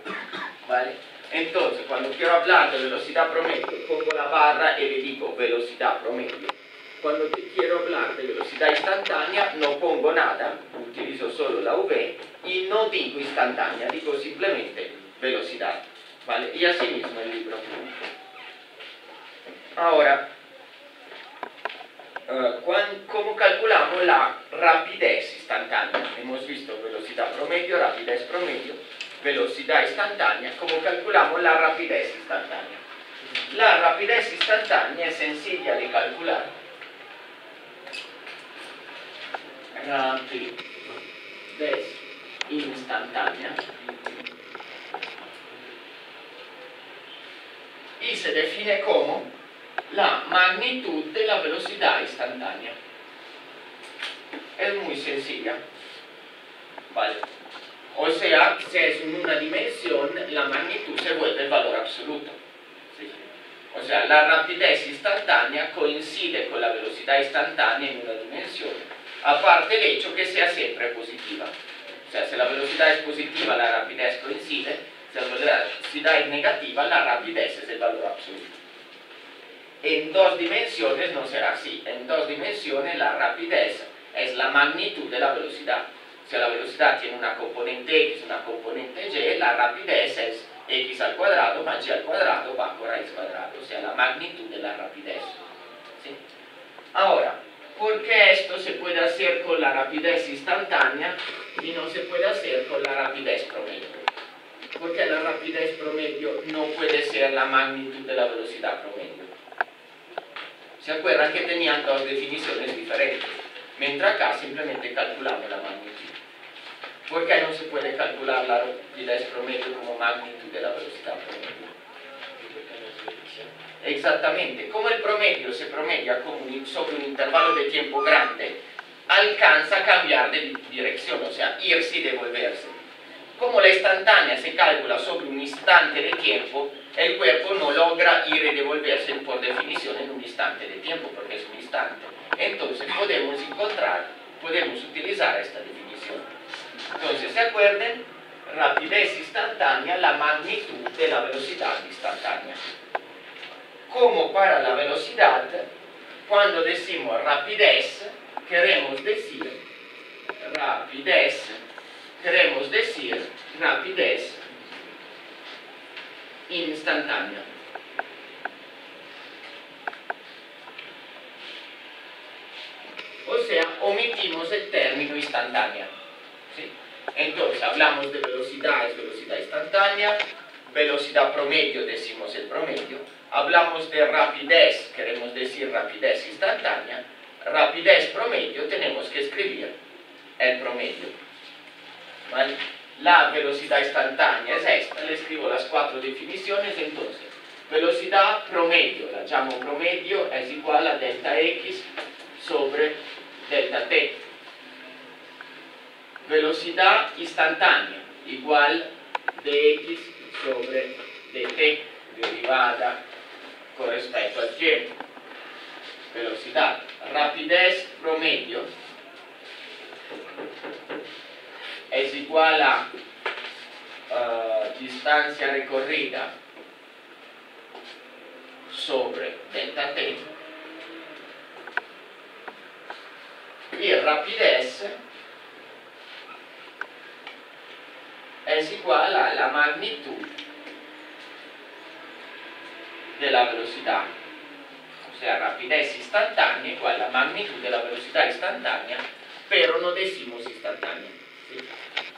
¿Vale? Entonces, cuando quiero hablar de velocidad promedio, pongo la barra y le digo velocidad promedio. Cuando quiero hablar de velocidad instantánea, no pongo nada, utilizo solo la V y no digo instantánea, digo simplemente velocidad. ¿Vale? Y así mismo el libro. Ahora, ¿cómo calculamos la rapidez instantánea? Hemos visto velocidad promedio, rapidez promedio, velocidad instantánea. ¿Cómo calculamos la rapidez instantánea? La rapidez instantánea es sencilla de calcular. Rapidez instantánea. Y se define como la magnitud de la velocidad instantánea. Es muy sencilla. ¿Vale? O sea, si es en una dimensión, la magnitud se vuelve el valor absoluto. ¿Sí? O sea, la rapidez instantánea coincide con la velocidad instantánea en una dimensión, aparte el hecho que sea siempre positiva. O sea, si la velocidad es positiva, la rapidez coincide. Si la velocidad es negativa, la rapidez es el valor absoluto. En dos dimensiones no será así. En dos dimensiones la rapidez es la magnitud de la velocidad. Si la velocidad tiene una componente x, una componente y, la rapidez es x al cuadrado más y al cuadrado bajo raíz cuadrada. O sea, la magnitud de la rapidez. ¿Sí? Ahora, ¿por qué esto se puede hacer con la rapidez instantánea y no se puede hacer con la rapidez promedio? Porque la rapidez promedio no puede ser la magnitud de la velocidad promedio. ¿Se acuerdan que tenían dos definiciones diferentes? Mientras acá simplemente calculamos la magnitud. ¿Por qué no se puede calcular la rapidez promedio como magnitud de la velocidad promedio? Exactamente, como el promedio se promedia sobre un intervalo de tiempo grande, alcanza a cambiar de dirección, o sea, irse y devolverse. Como la instantánea se calcula sobre un instante de tiempo, el cuerpo no logra ir y devolverse por definición en un instante de tiempo, porque es un instante. Entonces podemos utilizar esta definición. Entonces, ¿se acuerdan? Rapidez instantánea, la magnitud de la velocidad instantánea. Como para la velocidad, cuando decimos rapidez, queremos decir rapidez instantánea. O sea, omitimos el término instantánea. ¿Sí? Entonces, hablamos de velocidad, es velocidad instantánea, velocidad promedio, decimos el promedio. Hablamos de rapidez, queremos decir rapidez instantánea. Rapidez promedio, tenemos que escribir el promedio. ¿Vale? La velocidad instantánea es esta, le escribo las cuatro definiciones. Entonces, velocidad promedio, la llamo promedio, es igual a delta x sobre delta t. Velocidad instantánea, igual dx sobre dt, derivada con respecto al tiempo. Velocidad, rapidez promedio es igual a distancia recorrida sobre delta t, y rapidez es igual a la magnitud de la velocidad. O sea, rapidez instantánea igual a la magnitud de la velocidad instantánea, pero no decimos instantánea. ¿Sí?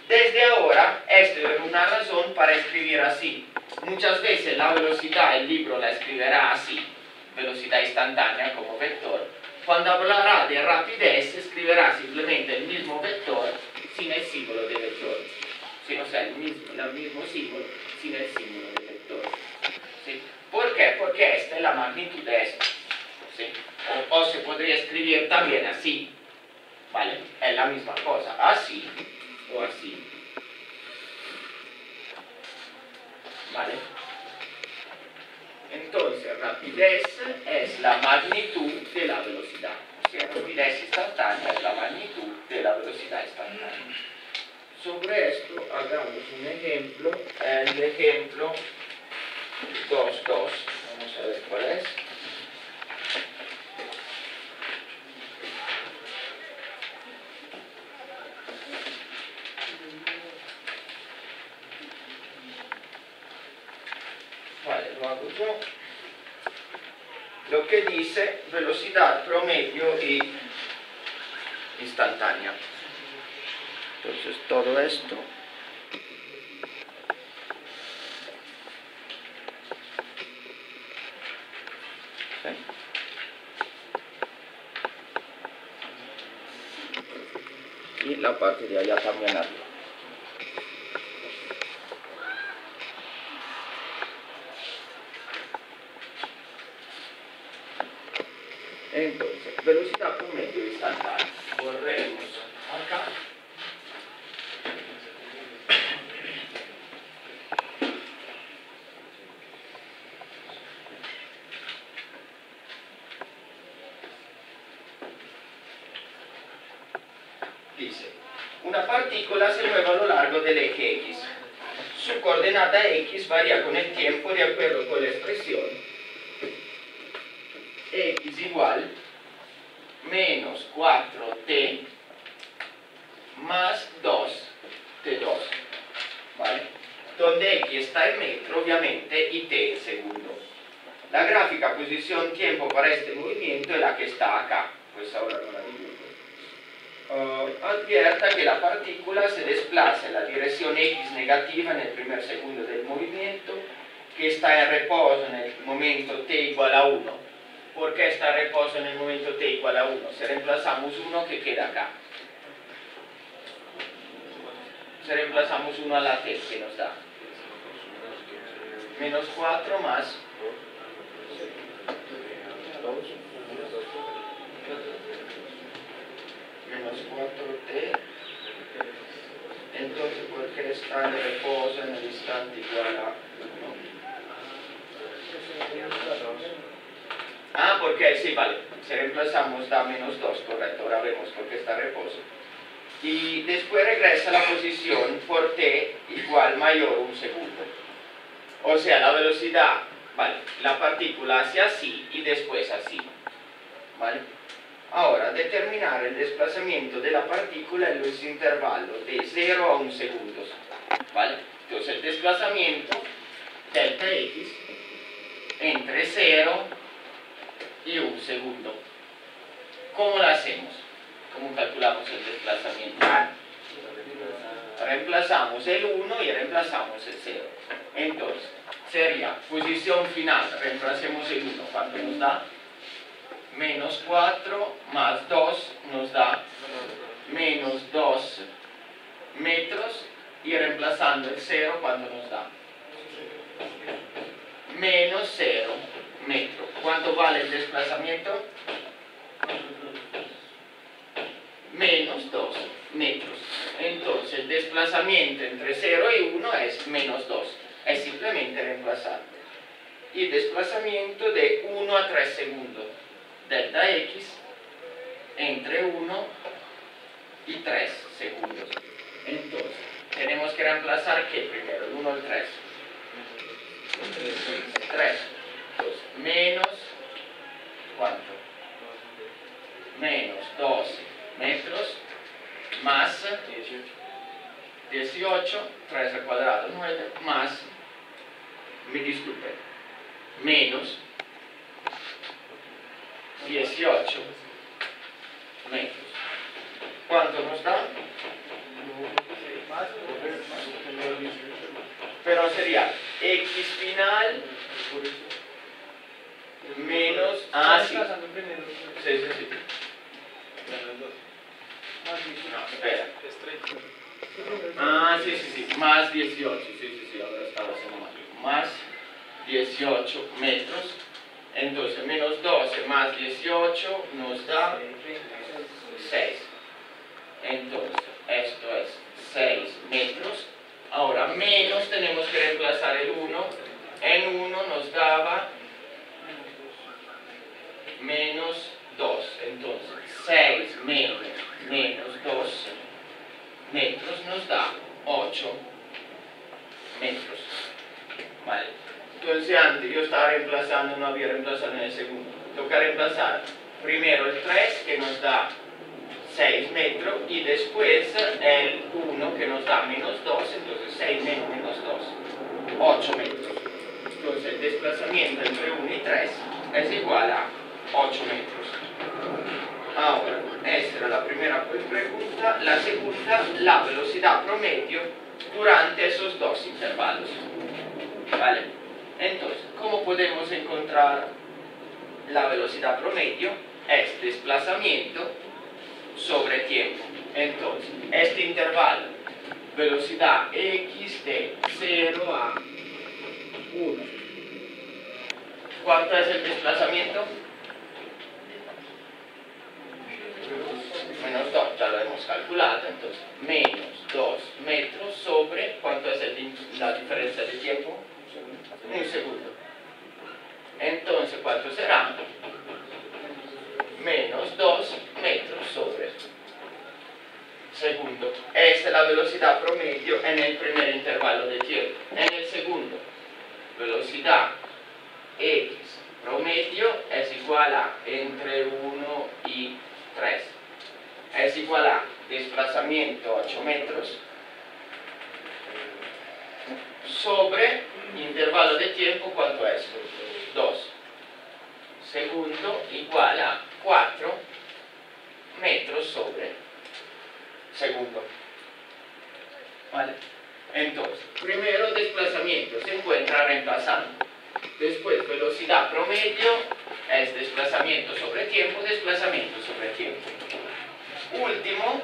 Desde ahora, esta es una razón para escribir así. Muchas veces la velocidad, el libro la escribirá así, velocidad instantánea como vector. Cuando hablará de rapidez, escribirá simplemente el mismo vector sin el símbolo de vector. ¿Sí? O sea, el mismo símbolo sin el símbolo de vector. ¿Sí? ¿Por qué? Porque esta es la magnitud de esto. ¿Sí? O se podría escribir también así. ¿Vale? Es la misma cosa, así o así. ¿Vale? Entonces, rapidez es la magnitud de la velocidad. O sea, rapidez instantánea es la magnitud de la velocidad instantánea. Sobre esto, hagamos un ejemplo. El ejemplo 2.2. Vamos a ver cuál es. Vale, lo hago yo. Lo que dice velocidad promedio y instantánea. Entonces todo esto y la parte de allá también arriba. Entonces, velocidad promedio instantánea. Borremos acá. Dice, una partícula se mueve a lo largo del eje X. Su coordenada X varía con el tiempo de acuerdo con la expresión X igual menos 4t más 2t2, ¿vale? Donde X está en metro, obviamente, y t en segundo. La gráfica posición-tiempo para este movimiento es la que está acá, pues ahora no la dibujo. Advierta que la partícula se desplaza en la dirección X negativa en el primer segundo del movimiento, que está en reposo en el momento t igual a 1. porque está reposo en el momento t igual a 1. Si reemplazamos 1, ¿qué queda acá? Si reemplazamos 1 a la t, ¿qué nos da? Menos 4 más menos 4t. Entonces, porque está en reposo en el instante igual a 1. Ah, porque sí, vale. Si reemplazamos da menos 2, correcto. Ahora vemos por qué está en reposo. Y después regresa a la posición por t igual mayor 1 segundo. O sea, la velocidad, vale, la partícula hace así y después así. ¿Vale? Ahora, determinar el desplazamiento de la partícula en los intervalos de 0 a 1 segundo. ¿Vale? Entonces, el desplazamiento delta x entre 0 y 1 segundo. ¿Cómo lo hacemos? ¿Cómo calculamos el desplazamiento? Reemplazamos el 1 y reemplazamos el 0. Entonces, sería posición final, reemplacemos el 1, ¿cuánto nos da? Menos 4 más 2 nos da menos 2 metros, y reemplazando el 0, ¿cuánto nos da? Menos 0 metros. ¿Cuánto vale el desplazamiento? Menos 2 metros. Entonces el desplazamiento entre 0 y 1 es menos 2. Es simplemente reemplazar. Y desplazamiento de 1 a 3 segundos. Delta x entre 1 y 3 segundos. Entonces, tenemos que reemplazar ¿qué primero? ¿El 1 o el 3? 3. Entonces, menos, ¿cuánto? Menos 12 metros más 18, 3 al cuadrado, 9, más, me disculpe, menos 18 metros. ¿Cuánto nos da? Pero sería x final menos... sí. Sí. No, espera. Sí. Más 18. Sí, ahora estaba haciendo mal. Más 18 metros. Entonces, menos 12 más 18 nos da 6. Entonces, esto es 6 metros. Ahora, menos tenemos que reemplazar el 1. En 1 nos daba menos 2. Entonces, 6 menos 2 metros nos da 8 metros. Vale. Entonces antes yo estaba reemplazando, no había reemplazado en el segundo. Toca reemplazar primero el 3 que nos da 6 metros y después el 1 que nos da menos 2, entonces 6 menos 2, 8 metros. Entonces el desplazamiento entre 1 y 3 es igual a 8 metros. Ahora, esta era la primera pregunta. La segunda, la velocidad promedio durante esos dos intervalos. ¿Vale? Entonces, ¿cómo podemos encontrar la velocidad promedio? Es desplazamiento sobre tiempo. Entonces, este intervalo, velocidad x de 0 a 1. ¿Cuánto es el desplazamiento? Menos 2, ya lo hemos calculado. Entonces, menos 2 metros sobre, ¿cuánto es la diferencia de tiempo? 1 segundo. Entonces, ¿cuánto será? Menos 2 metros sobre segundo. Esta es la velocidad promedio en el primer intervalo de tiempo. En el segundo, velocidad x promedio es igual a entre 1 y 3. Es igual a desplazamiento 8 metros sobre intervalo de tiempo, ¿cuánto es? 2. Segundo igual a 4 metros sobre segundo. ¿Vale? Entonces, primero desplazamiento se encuentra reemplazando. Después, velocidad promedio es desplazamiento sobre tiempo, desplazamiento sobre tiempo. Último,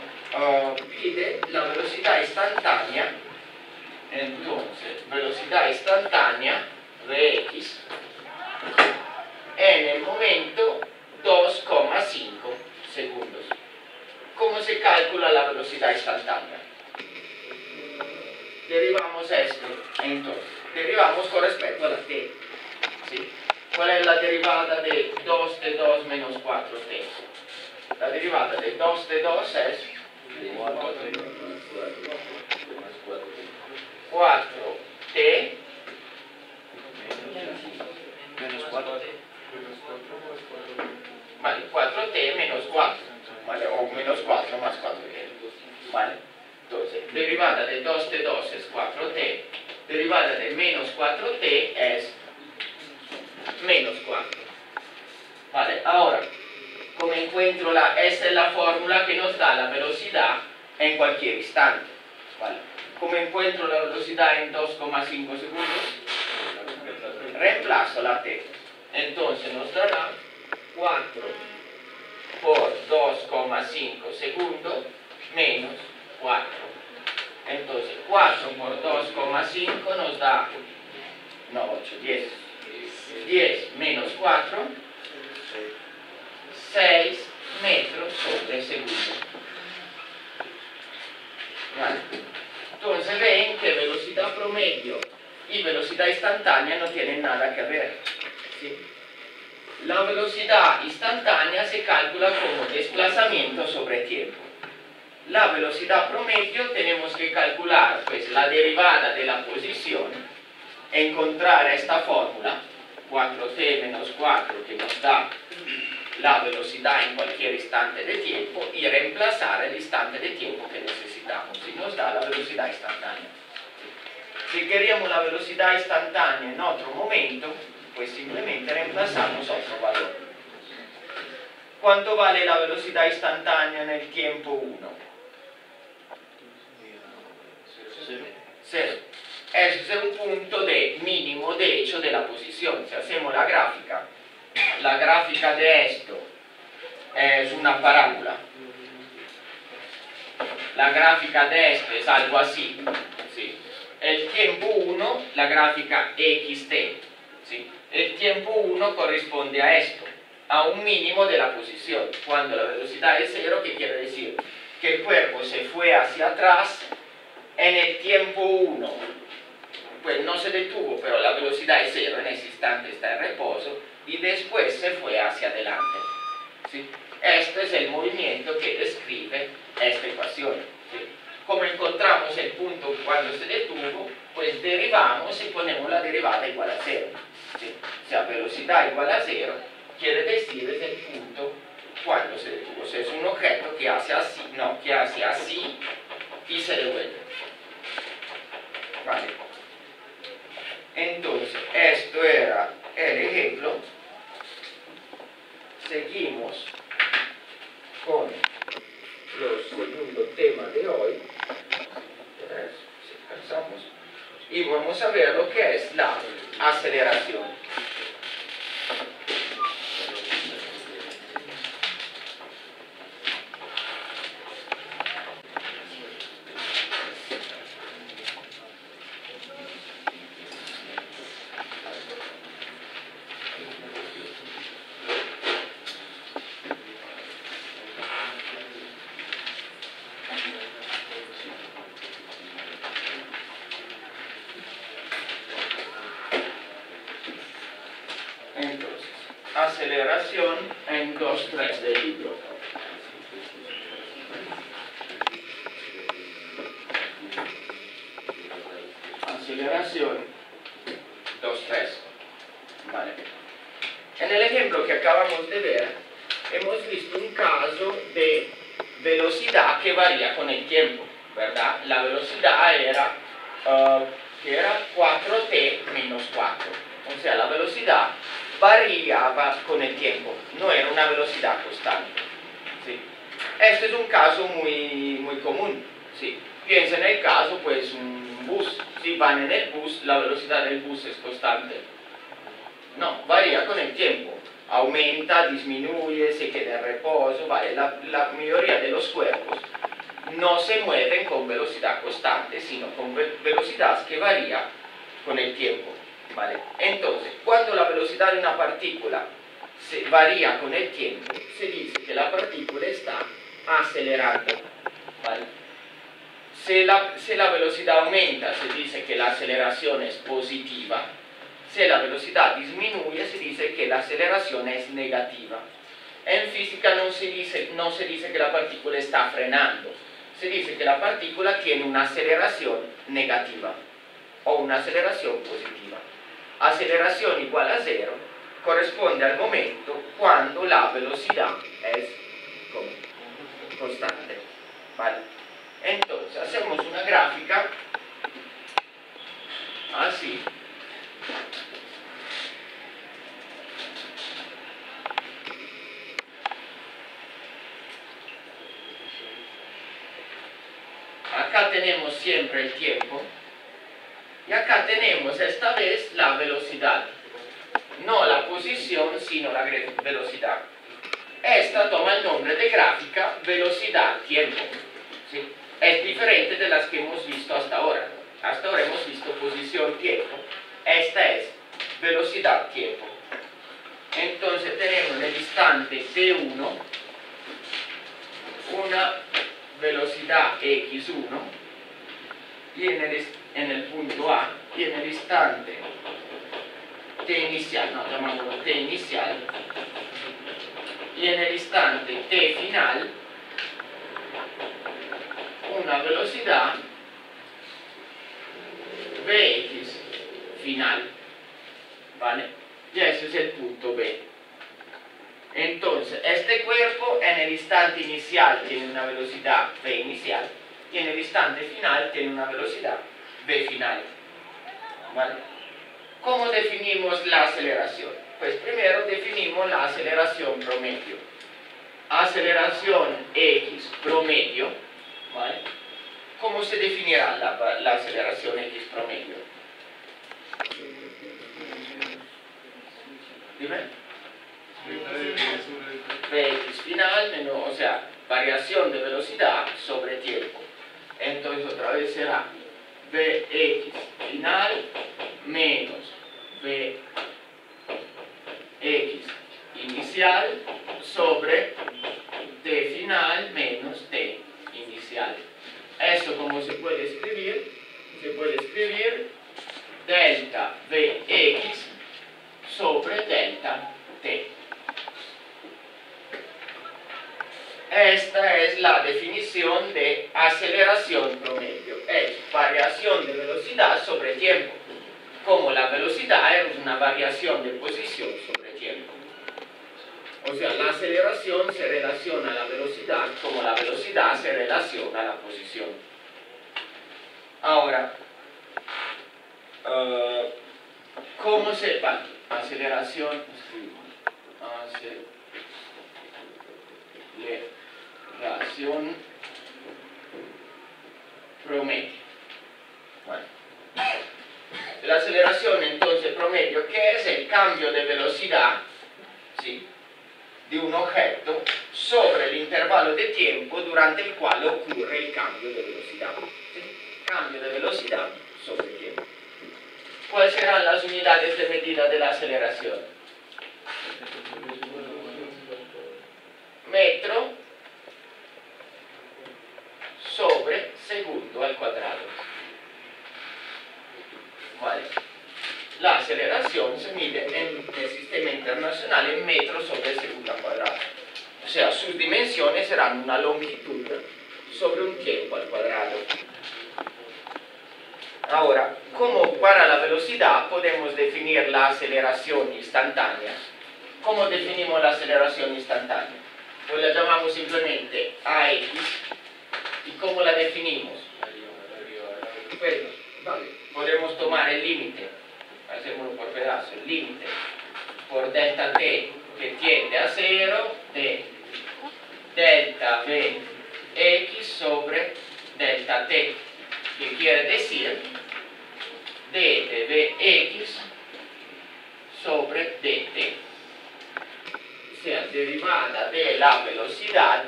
pide la velocidad instantánea. Entonces, velocidad instantánea de x en el momento 2,5 segundos. ¿Cómo se calcula la velocidad instantánea? Derivamos esto, entonces, derivamos con respecto a la t. ¿Sí? ¿Cuál es la derivada de 2 de 2 menos 4t? La derivada de 2 de 2 es 4t Menos 4. vale, 4t menos 4, ¿vale? O menos 4 más 4t, ¿vale? Entonces, derivada de 2 de 2 es 4t, derivada de menos 4t es menos 4, ¿vale? Ahora, como encuentro esta es la fórmula que nos da la velocidad en cualquier instante, ¿vale? Como encuentro la velocidad en 2,5 segundos, reemplazo la t. Entonces nos dará 4 por 2,5 segundos menos 4. Entonces 4 por 2,5 nos da, no 8, 10. 10 menos 4, 6 metros sobre segundo. ¿Vale? Entonces ven que velocidad promedio y velocidad instantánea no tienen nada que ver, ¿sí? La velocidad instantánea se calcula como desplazamiento sobre tiempo. La velocidad promedio tenemos que calcular pues la derivada de la posición, encontrar esta fórmula 4t menos 4 que nos da la velocidad en cualquier instante de tiempo y reemplazar el instante de tiempo que necesitamos y nos da la velocidad instantánea. Si queríamos la velocidad instantánea en otro momento, pues simplemente reemplazamos otro valor. ¿Cuánto vale la velocidad instantánea en el tiempo 1? 0. Ese es un punto de mínimo de hecho de la posición. Si hacemos la gráfica de esto es una parábola. La gráfica de esto es algo así, ¿sí? El tiempo 1, la gráfica xt, ¿sí? El tiempo 1 corresponde a esto, a un mínimo de la posición. Cuando la velocidad es 0, ¿qué quiere decir? Que el cuerpo se fue hacia atrás en el tiempo 1. Pues no se detuvo, pero la velocidad es 0, en ese instante está en reposo, y después se fue hacia adelante, ¿sí? Este es el movimiento que describe esta ecuación, ¿sí? Como encontramos el punto cuando se detuvo, pues derivamos y ponemos la derivada igual a 0, ¿sí? O sea, velocidad igual a 0 quiere decir es el punto cuando se detuvo. O sea, es un objeto que hace así, que hace así y se devuelve. Vale. Entonces, esto era el ejemplo. Seguimos con el segundo tema de hoy. Y vamos a ver lo que es la aceleración. Entonces, aceleración en 2.3 del libro. Aceleración 2.3. Vale. En el ejemplo que acabamos de ver, hemos visto un caso de velocidad que varía con el tiempo, ¿verdad? La velocidad era, que era 4t menos 4. O sea, la velocidad variaba con el tiempo, no era una velocidad constante, ¿sí? Este es un caso muy común, ¿sí? Piensa en el caso, pues, un bus. Si van en el bus, la velocidad del bus es constante. No, varía con el tiempo. aumenta, disminuye, se queda en reposo, ¿vale? La mayoría de los cuerpos no se mueven con velocidad constante, sino con velocidad que varía con el tiempo, ¿vale? Entonces, cuando la velocidad de una partícula varía con el tiempo, se dice que la partícula está acelerando, ¿vale? Si la velocidad aumenta, se dice que la aceleración es positiva. Si la velocidad disminuye, se dice que la aceleración es negativa. En física no se dice que la partícula está frenando, se dice que la partícula tiene una aceleración negativa o una aceleración positiva. Aceleración igual a 0 corresponde al momento cuando la velocidad es constante, ¿vale? Entonces hacemos una gráfica así. Acá tenemos siempre el tiempo y acá tenemos esta vez la velocidad, no la posición sino la velocidad. Esta toma el nombre de gráfica velocidad-tiempo, ¿sí? Es diferente de las que hemos visto hasta ahora. Hasta ahora hemos visto posición-tiempo, esta es velocidad-tiempo. Entonces tenemos en el instante t1 una velocidad x1 y en el punto A, y en el instante t inicial, no, llamámoslo t inicial, y en el instante t final una velocidad vx final, ¿vale? Y ese es el punto B. Entonces, este cuerpo en el instante inicial tiene una velocidad v inicial y en el instante final tiene una velocidad v final, ¿vale? ¿Cómo definimos la aceleración? Pues primero definimos la aceleración promedio. Aceleración x promedio, ¿vale? ¿Cómo se definirá la aceleración x promedio? Dime. Vx final menos, o sea, variación de velocidad sobre tiempo. Entonces otra vez será Vx final menos Vx inicial sobre T final menos T inicial. ¿Esto cómo se puede escribir? Se puede escribir delta Vx sobre delta T. Esta es la definición de aceleración promedio. Es variación de velocidad sobre tiempo. Como la velocidad es una variación de posición sobre tiempo. O sea, la aceleración se relaciona a la velocidad como la velocidad se relaciona a la posición. Ahora, ¿cómo se va? Aceleración, aceleración promedio. Bueno. La aceleración entonces promedio, ¿qué es? El cambio de velocidad, ¿sí?, de un objeto sobre el intervalo de tiempo durante el cual ocurre el cambio de velocidad. ¿Sí? Cambio de velocidad sobre tiempo. ¿Cuáles serán las unidades de medida de la aceleración? Metro sobre segundo al cuadrado. ¿Vale? La aceleración se mide en el sistema internacional en metros sobre segundo al cuadrado. O sea, sus dimensiones serán una longitud sobre un tiempo al cuadrado. Ahora, como para la velocidad podemos definir la aceleración instantánea. ¿Cómo definimos la aceleración instantánea? Pues la llamamos simplemente AX. ¿Y cómo la definimos? Pues, vale, podemos tomar el límite, hacémoslo por pedazos, el límite por delta t que tiende a 0 de delta Vx sobre delta t, que quiere decir d de Vx sobre dt. sea derivada de la velocidad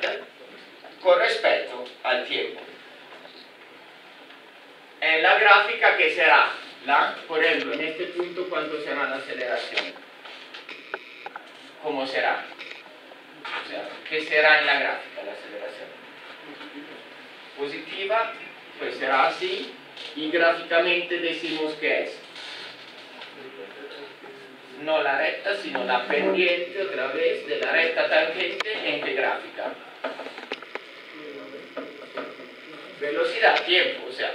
con respecto al tiempo. En la gráfica, ¿qué será? Por ejemplo, en este punto, ¿cuánto será la aceleración? ¿Cómo será? O sea, ¿qué será en la gráfica la aceleración? Positiva, pues será así, y gráficamente decimos que es no la recta, sino la pendiente otra vez de la recta tangente en gráfica. Velocidad, tiempo, o sea,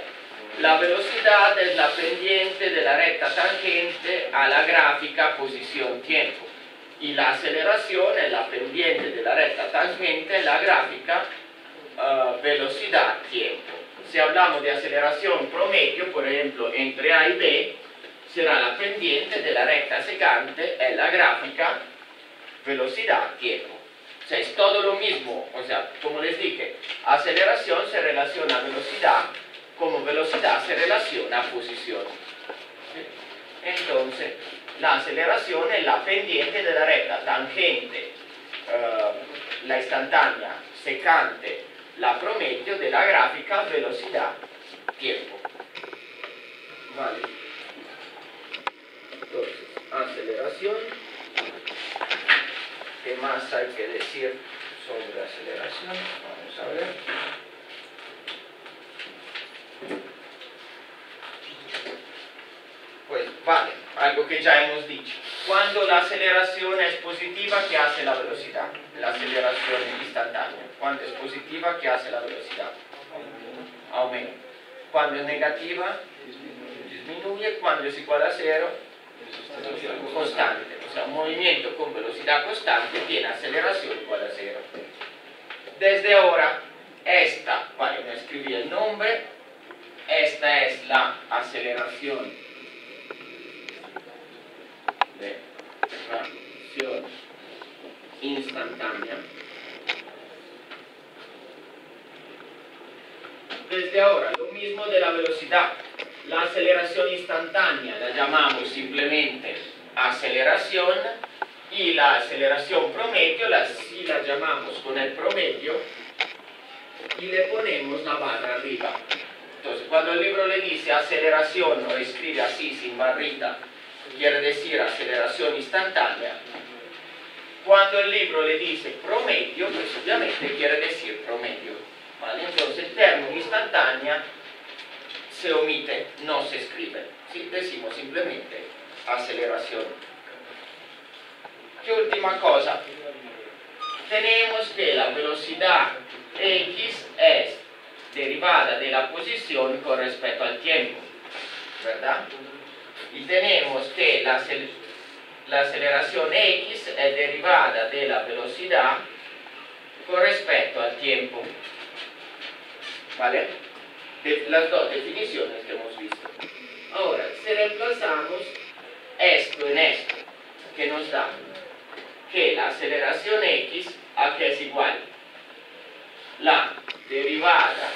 la velocidad es la pendiente de la recta tangente a la gráfica posición tiempo. Y la aceleración es la pendiente de la recta tangente a la gráfica velocidad tiempo. Si hablamos de aceleración promedio, por ejemplo, entre A y B, será la pendiente de la recta secante en la gráfica velocidad tiempo. O sea, es todo lo mismo. O sea, como les dije, aceleración se relaciona a velocidad, como velocidad se relaciona a posición. ¿Sí? Entonces, la aceleración es la pendiente de la recta tangente, la instantánea, secante, la promedio de la gráfica velocidad tiempo. Vale. Entonces, aceleración. ¿Qué más hay que decir sobre aceleración? Vamos a ver. Pues vale, algo que ya hemos dicho. Cuando la aceleración es positiva, ¿qué hace la velocidad? La aceleración instantánea. Cuando es positiva, ¿qué hace la velocidad? Aumenta. Cuando es negativa, disminuye. Cuando es igual a cero, constante. O sea, un movimiento con velocidad constante tiene aceleración igual a cero. Desde ahora, esta, vale, no escribí el nombre, esta es la aceleración de reacción instantánea. Desde ahora, lo mismo de la velocidad. La aceleración instantánea la llamamos simplemente aceleración, y la aceleración promedio si la llamamos con el promedio y le ponemos la barra arriba. Entonces, cuando el libro le dice aceleración, lo escribe así sin barrita, quiere decir aceleración instantánea. Cuando el libro le dice promedio, pues obviamente quiere decir promedio. ¿Vale? Entonces el término instantánea se omite, no se escribe. ¿Sí? Decimos simplemente aceleración. ¿Qué última cosa? Tenemos que la velocidad x es derivada de la posición con respecto al tiempo, ¿verdad? Y tenemos que la aceleración x es derivada de la velocidad con respecto al tiempo. ¿Vale? Las dos definiciones que hemos visto. Ahora, si reemplazamos esto en esto, ¿qué nos da? Que la aceleración x, ¿a qué es igual? La derivada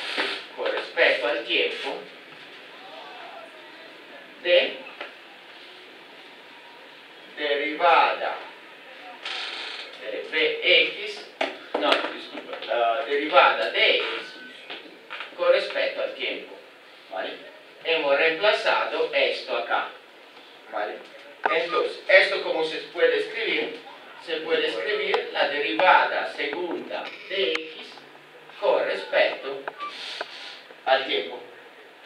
con respecto al tiempo de derivada de bx, no, disculpa, la derivada de x con respecto al tiempo, ¿vale? Hemos reemplazado esto acá, ¿vale? Entonces, ¿esto cómo se puede escribir? Se puede escribir la derivada segunda de x con respecto al tiempo,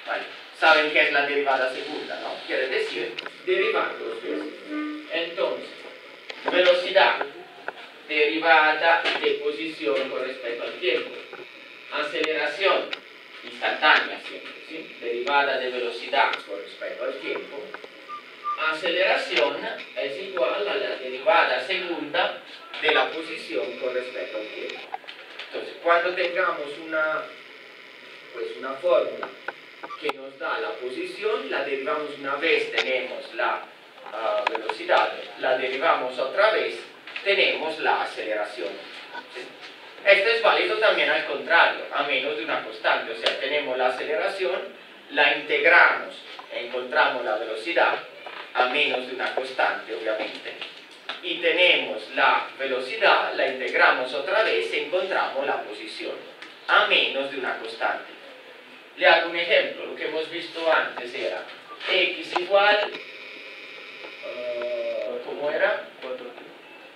¿vale? Saben qué es la derivada segunda, ¿no? Quiere decir derivando dos veces. Entonces, velocidad derivada de posición con respecto al tiempo. Aceleración instantánea siempre, ¿sí? Derivada de velocidad con respecto al tiempo. Aceleración es igual a la derivada segunda de la posición con respecto al tiempo. Entonces, cuando tengamos una fórmula que nos da la posición, la derivamos una vez, tenemos la velocidad, la derivamos otra vez, tenemos la aceleración. ¿Sí? Esto es válido también al contrario, a menos de una constante. O sea, tenemos la aceleración, la integramos, encontramos la velocidad, a menos de una constante, obviamente. y tenemos la velocidad, la integramos otra vez y encontramos la posición, a menos de una constante. Le hago un ejemplo, lo que hemos visto antes era x igual, ¿cómo era?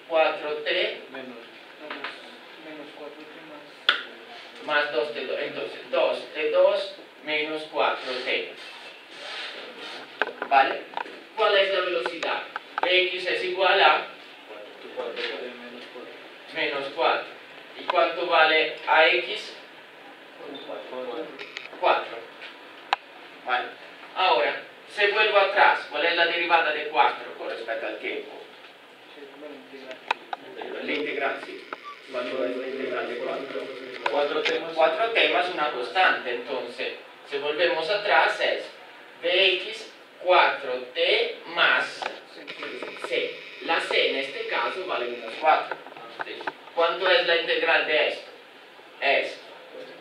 4t Menos 4 más 2t2, entonces 2t2 menos 4t, ¿vale? ¿Cuál es la velocidad? X es igual a menos 4. ¿Y cuánto vale a x? 4. Vale. Ahora, se vuelvo atrás, ¿cuál es la derivada de 4 con respecto al tiempo? La integral, sí. ¿Cuánto es la integral de 4? 4t más una constante, entonces, si volvemos atrás es dx 4t más c. La c en este caso vale menos 4. ¿Sí? ¿Cuánto es la integral de esto? Es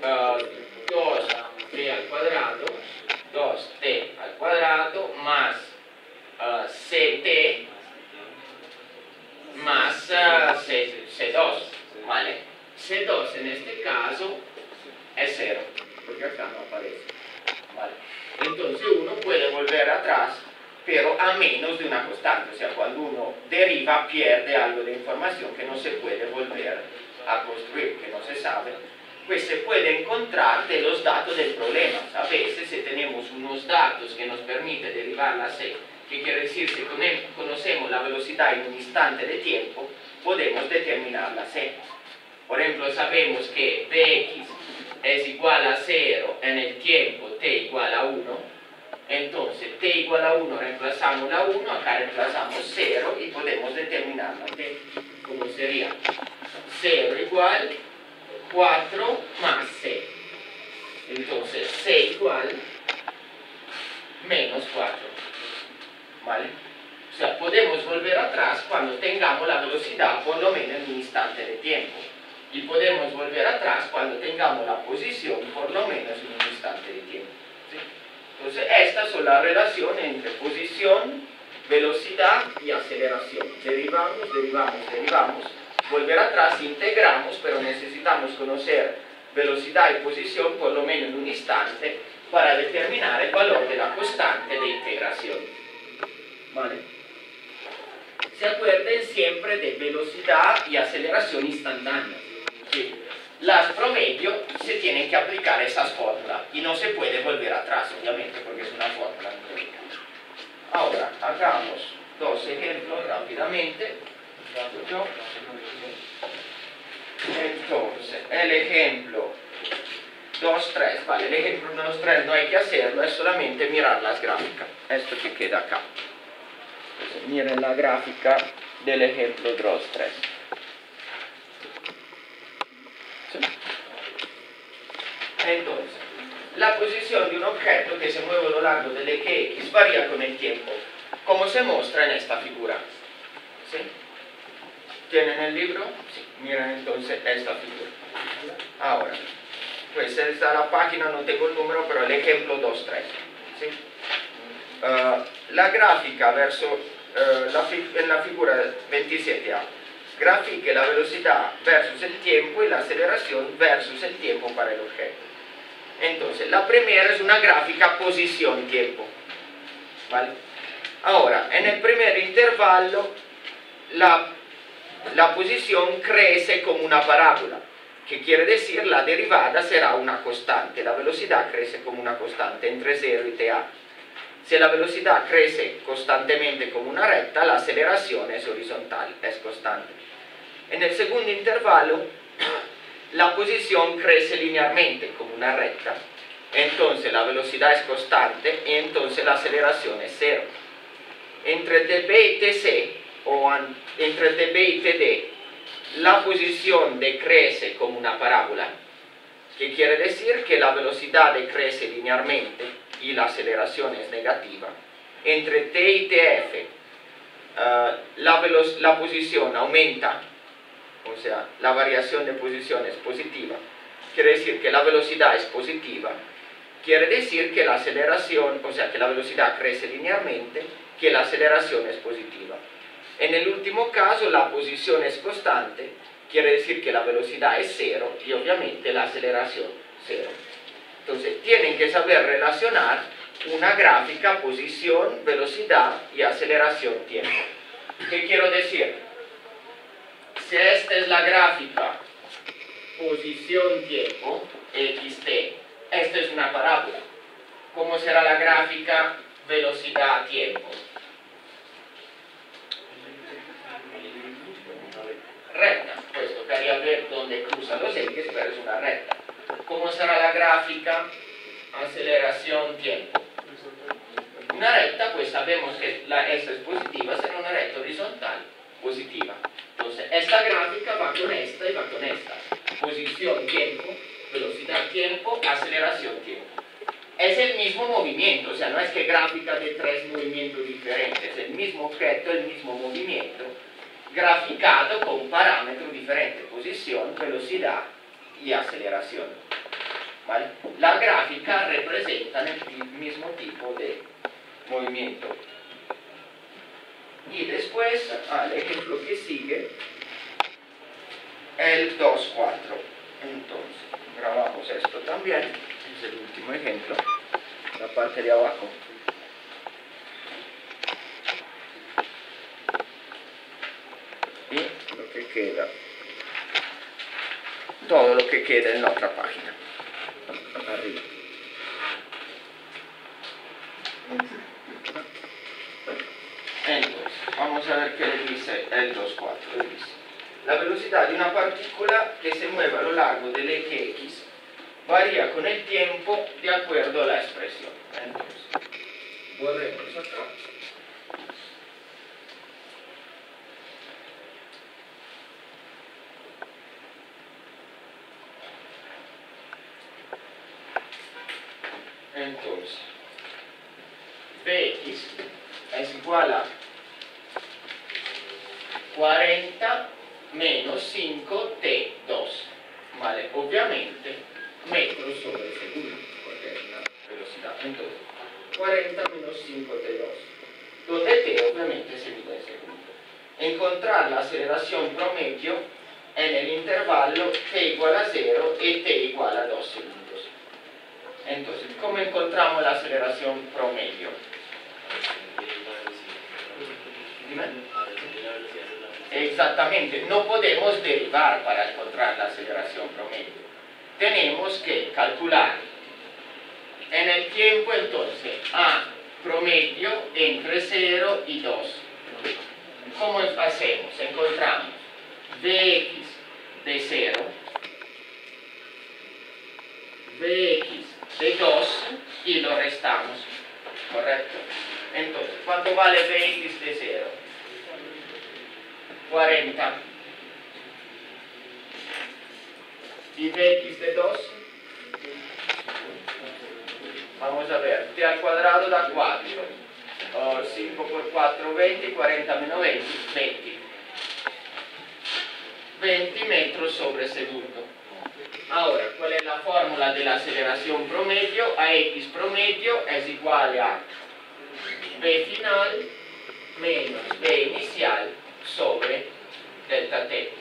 2t al cuadrado, 2t al cuadrado más ct más c2, ¿vale? C2 en este caso es 0, porque acá no aparece, ¿vale? Entonces uno puede volver atrás, pero a menos de una constante, o sea, cuando uno deriva pierde algo de información que no se puede volver a construir, que no se sabe, pues se puede encontrar de los datos del problema. A veces si tenemos unos datos que nos permiten derivar la C, que quiere decir si conocemos la velocidad en un instante de tiempo, podemos determinar la C. Por ejemplo, sabemos que Vx es igual a 0 en el tiempo t igual a 1, entonces t igual a 1 reemplazamos la 1, acá reemplazamos 0 y podemos determinar la t, como sería 0 igual 4 más c, entonces c igual menos 4, ¿vale? O sea, podemos volver atrás cuando tengamos la velocidad por lo menos en un instante de tiempo. Y podemos volver atrás cuando tengamos la posición por lo menos en un instante de tiempo. ¿Sí? Entonces, estas son las relaciones entre posición, velocidad y aceleración. Derivamos, derivamos, derivamos. Volver atrás integramos, pero necesitamos conocer velocidad y posición por lo menos en un instante para determinar el valor de la constante de integración. ¿Vale? Se acuerden siempre de velocidad y aceleración instantánea. Sí. Las promedios se tienen que aplicar esas fórmulas y no se puede volver atrás, obviamente, porque es una fórmula numérica. Ahora, hagamos dos ejemplos rápidamente. Entonces, el ejemplo 2.3, vale, el ejemplo 2.3 no hay que hacerlo, es solamente mirar las gráficas. Esto que queda acá. Entonces, miren la gráfica del ejemplo 2.3. Entonces, la posición de un objeto que se mueve a lo largo del eje X varía con el tiempo, como se muestra en esta figura. ¿Sí? ¿Tienen el libro? Sí. Miren entonces esta figura. Ahora, pues esta la página, no tengo el número, pero el ejemplo 2.3. ¿Sí? La gráfica en la figura 27A. Grafique la velocidad versus el tiempo y la aceleración versus el tiempo para el objeto. Entonces, la primera es una gráfica posición-tiempo. ¿Vale? Ahora, en el primer intervalo, la posición crece como una parábola, que quiere decir la derivada será una constante. La velocidad crece como una constante entre 0 y ta. Si la velocidad crece constantemente como una recta, la aceleración es horizontal, es constante. En el segundo intervalo, la posición crece linealmente como una recta, entonces la velocidad es constante y entonces la aceleración es 0. Entre dB y tc, o entre dB y td, la posición decrece como una parábola, que quiere decir que la velocidad decrece linealmente y la aceleración es negativa. Entre t y tf, la posición aumenta, o sea, la variación de posición es positiva, quiere decir que la velocidad es positiva, quiere decir que la aceleración, o sea, que la velocidad crece linealmente, que la aceleración es positiva. En el último caso la posición es constante, quiere decir que la velocidad es cero y obviamente la aceleración cero. Entonces tienen que saber relacionar una gráfica, posición, velocidad y aceleración tiempo. ¿Qué quiero decir? Si esta es la gráfica posición tiempo, xt, esta es una parábola. ¿Cómo será la gráfica velocidad tiempo? Recta, pues tocaría ver dónde cruzan los ejes, pero es una recta. ¿Cómo será la gráfica aceleración tiempo? Una recta, pues sabemos que esta es positiva, será una recta horizontal positiva. Entonces, esta gráfica va con esta y va con esta. Posición tiempo, velocidad tiempo, aceleración tiempo. Es el mismo movimiento, o sea, no es que gráfica de tres movimientos diferentes, es el mismo objeto, el mismo movimiento, graficado con parámetros diferentes, posición, velocidad y aceleración. ¿Vale? La gráfica representa el mismo tipo de movimiento. Y después, el ejemplo que sigue, el 2,4. Entonces, grabamos esto también, es el último ejemplo, la parte de abajo. Y lo que queda, todo lo que queda en la otra página, arriba. Entonces, vamos a ver qué le dice el 2,4. Le dice: la velocidad de una partícula que se mueve a lo largo del eje X varía con el tiempo de acuerdo a la expresión. Entonces, borremos acá. Entonces, Vx es igual a 40 menos 5t2, ¿vale? Obviamente, metros sobre segundo, porque es una velocidad. Entonces, 40 menos 5t2, donde t obviamente se mide en segundo. Encontrar la aceleración promedio en el intervalo t igual a 0 y t igual a 2 segundos. Entonces, ¿cómo encontramos la aceleración promedio? ¿Dime? Exactamente, no podemos derivar para encontrar la aceleración promedio. Tenemos que calcular en el tiempo, entonces, a promedio entre 0 y 2. ¿Cómo hacemos? Encontramos Vx de 0, Vx de 2 y lo restamos, ¿correcto? Entonces, ¿cuánto vale Vx de 0? 40. ¿Y Vx de 2? Vamos a ver, t al cuadrado da 4. 5 por 4, 20, 40 menos 20, 20. 20 metros sobre segundo. Ahora, ¿cuál es la fórmula de la aceleración promedio? AX promedio es igual a V final menos V inicial sobre delta t.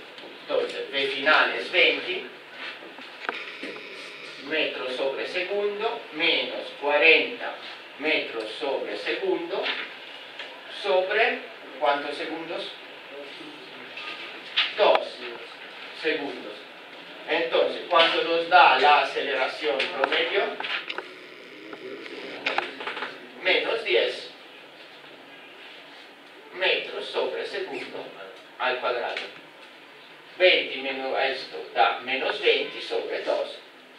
Entonces, V final es 20 metros sobre segundo menos 40 metros sobre segundo sobre, ¿cuántos segundos? 2 segundos. Entonces, ¿cuánto nos da la aceleración promedio? Menos 10 metros sobre segundo al cuadrado. 20 menos esto da menos 20 sobre 2,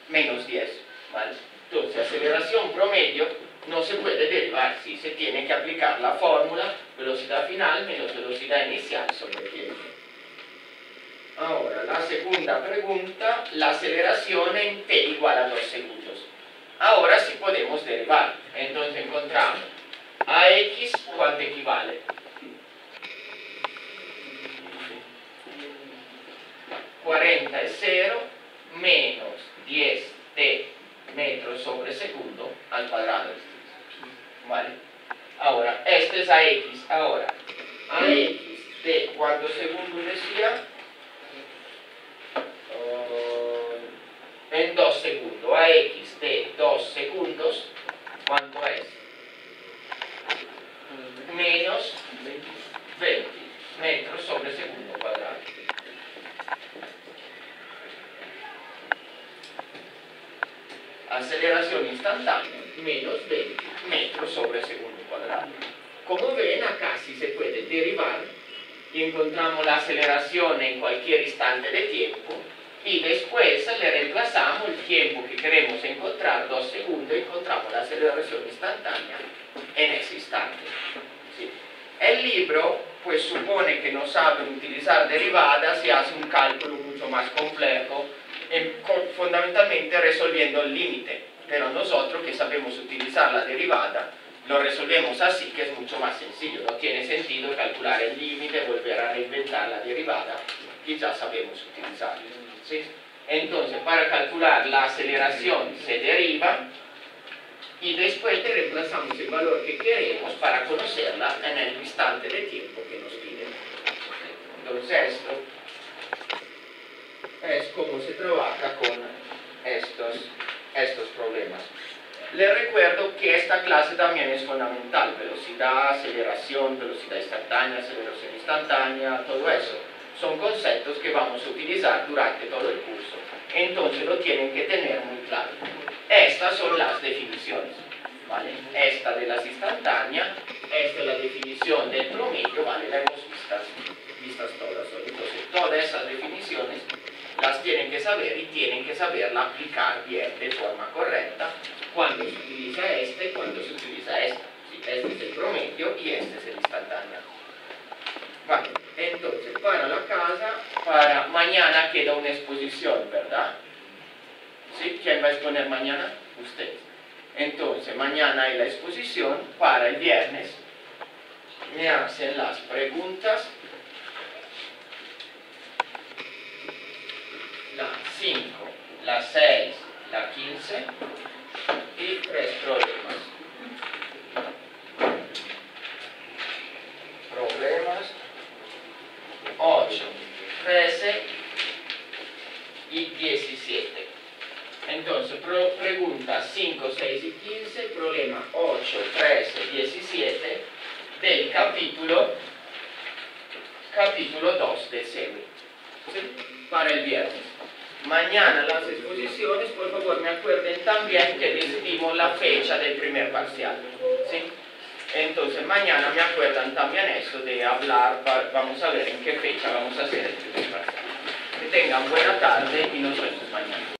menos 10. ¿Vale? Entonces, aceleración promedio no se puede derivar, sí, se tiene que aplicar la fórmula velocidad final menos velocidad inicial sobre tiempo. Ahora, la segunda pregunta, la aceleración en t igual a 2 segundos. Ahora sí podemos derivar. Entonces encontramos a x, ¿cuánto equivale? 40 es 0 menos 10t metros sobre segundo al cuadrado. ¿Vale? Ahora, este es AX. Ahora, AX de cuántos segundos decía, en 2 segundos, AX de 2 segundos, ¿cuánto es? Menos 20 metros sobre segundo cuadrado. Aceleración instantánea, menos 20 metros sobre segundo cuadrado. Como ven, acá sí se puede derivar y encontramos la aceleración en cualquier instante de tiempo y después le reemplazamos el tiempo que queremos encontrar, 2 segundos, y encontramos la aceleración instantánea en ese instante. ¿Sí? El libro pues supone que no saben utilizar derivadas y hace un cálculo mucho más complejo, fundamentalmente resolviendo el límite, pero nosotros que sabemos utilizar la derivada lo resolvemos así, que es mucho más sencillo. No tiene sentido calcular el límite, volver a reinventar la derivada que ya sabemos utilizar, ¿sí? Entonces, para calcular la aceleración se deriva y después le reemplazamos el valor que queremos para conocerla en el instante de tiempo que nos piden. Entonces, esto es como se trabaja con estos problemas. Les recuerdo que esta clase también es fundamental: velocidad, aceleración, velocidad instantánea, aceleración instantánea, todo eso son conceptos que vamos a utilizar durante todo el curso, entonces lo tienen que tener muy claro. Estas son las definiciones, ¿vale? Esta de las instantáneas, esta es la definición del promedio, ¿vale? La hemos vistas todas. Entonces, todas esas definiciones las tienen que saber y tienen que saberla aplicar bien, de forma correcta, cuando se utiliza este, cuando se utiliza esta. ¿Sí? Este es el promedio y este es el instantáneo. Vale, entonces, para la casa, para mañana queda una exposición, ¿verdad? ¿Sí? ¿Quién va a exponer mañana? Usted. Entonces, mañana hay la exposición. Para el viernes me hacen las preguntas. La 5, la 6, la 15 y 3 problemas. Problemas 8, 13 y 17. Entonces, preguntas 5, 6 y 15, problema 8, 13, 17 del capítulo 2 de CEWE, ¿sí? Para el viernes. Mañana las exposiciones, por favor me acuerden también que decidimos la fecha del primer parcial, ¿sí? Entonces mañana me acuerdan también eso de hablar, vamos a ver en qué fecha vamos a hacer el primer parcial. Que tengan buena tarde y nos vemos mañana.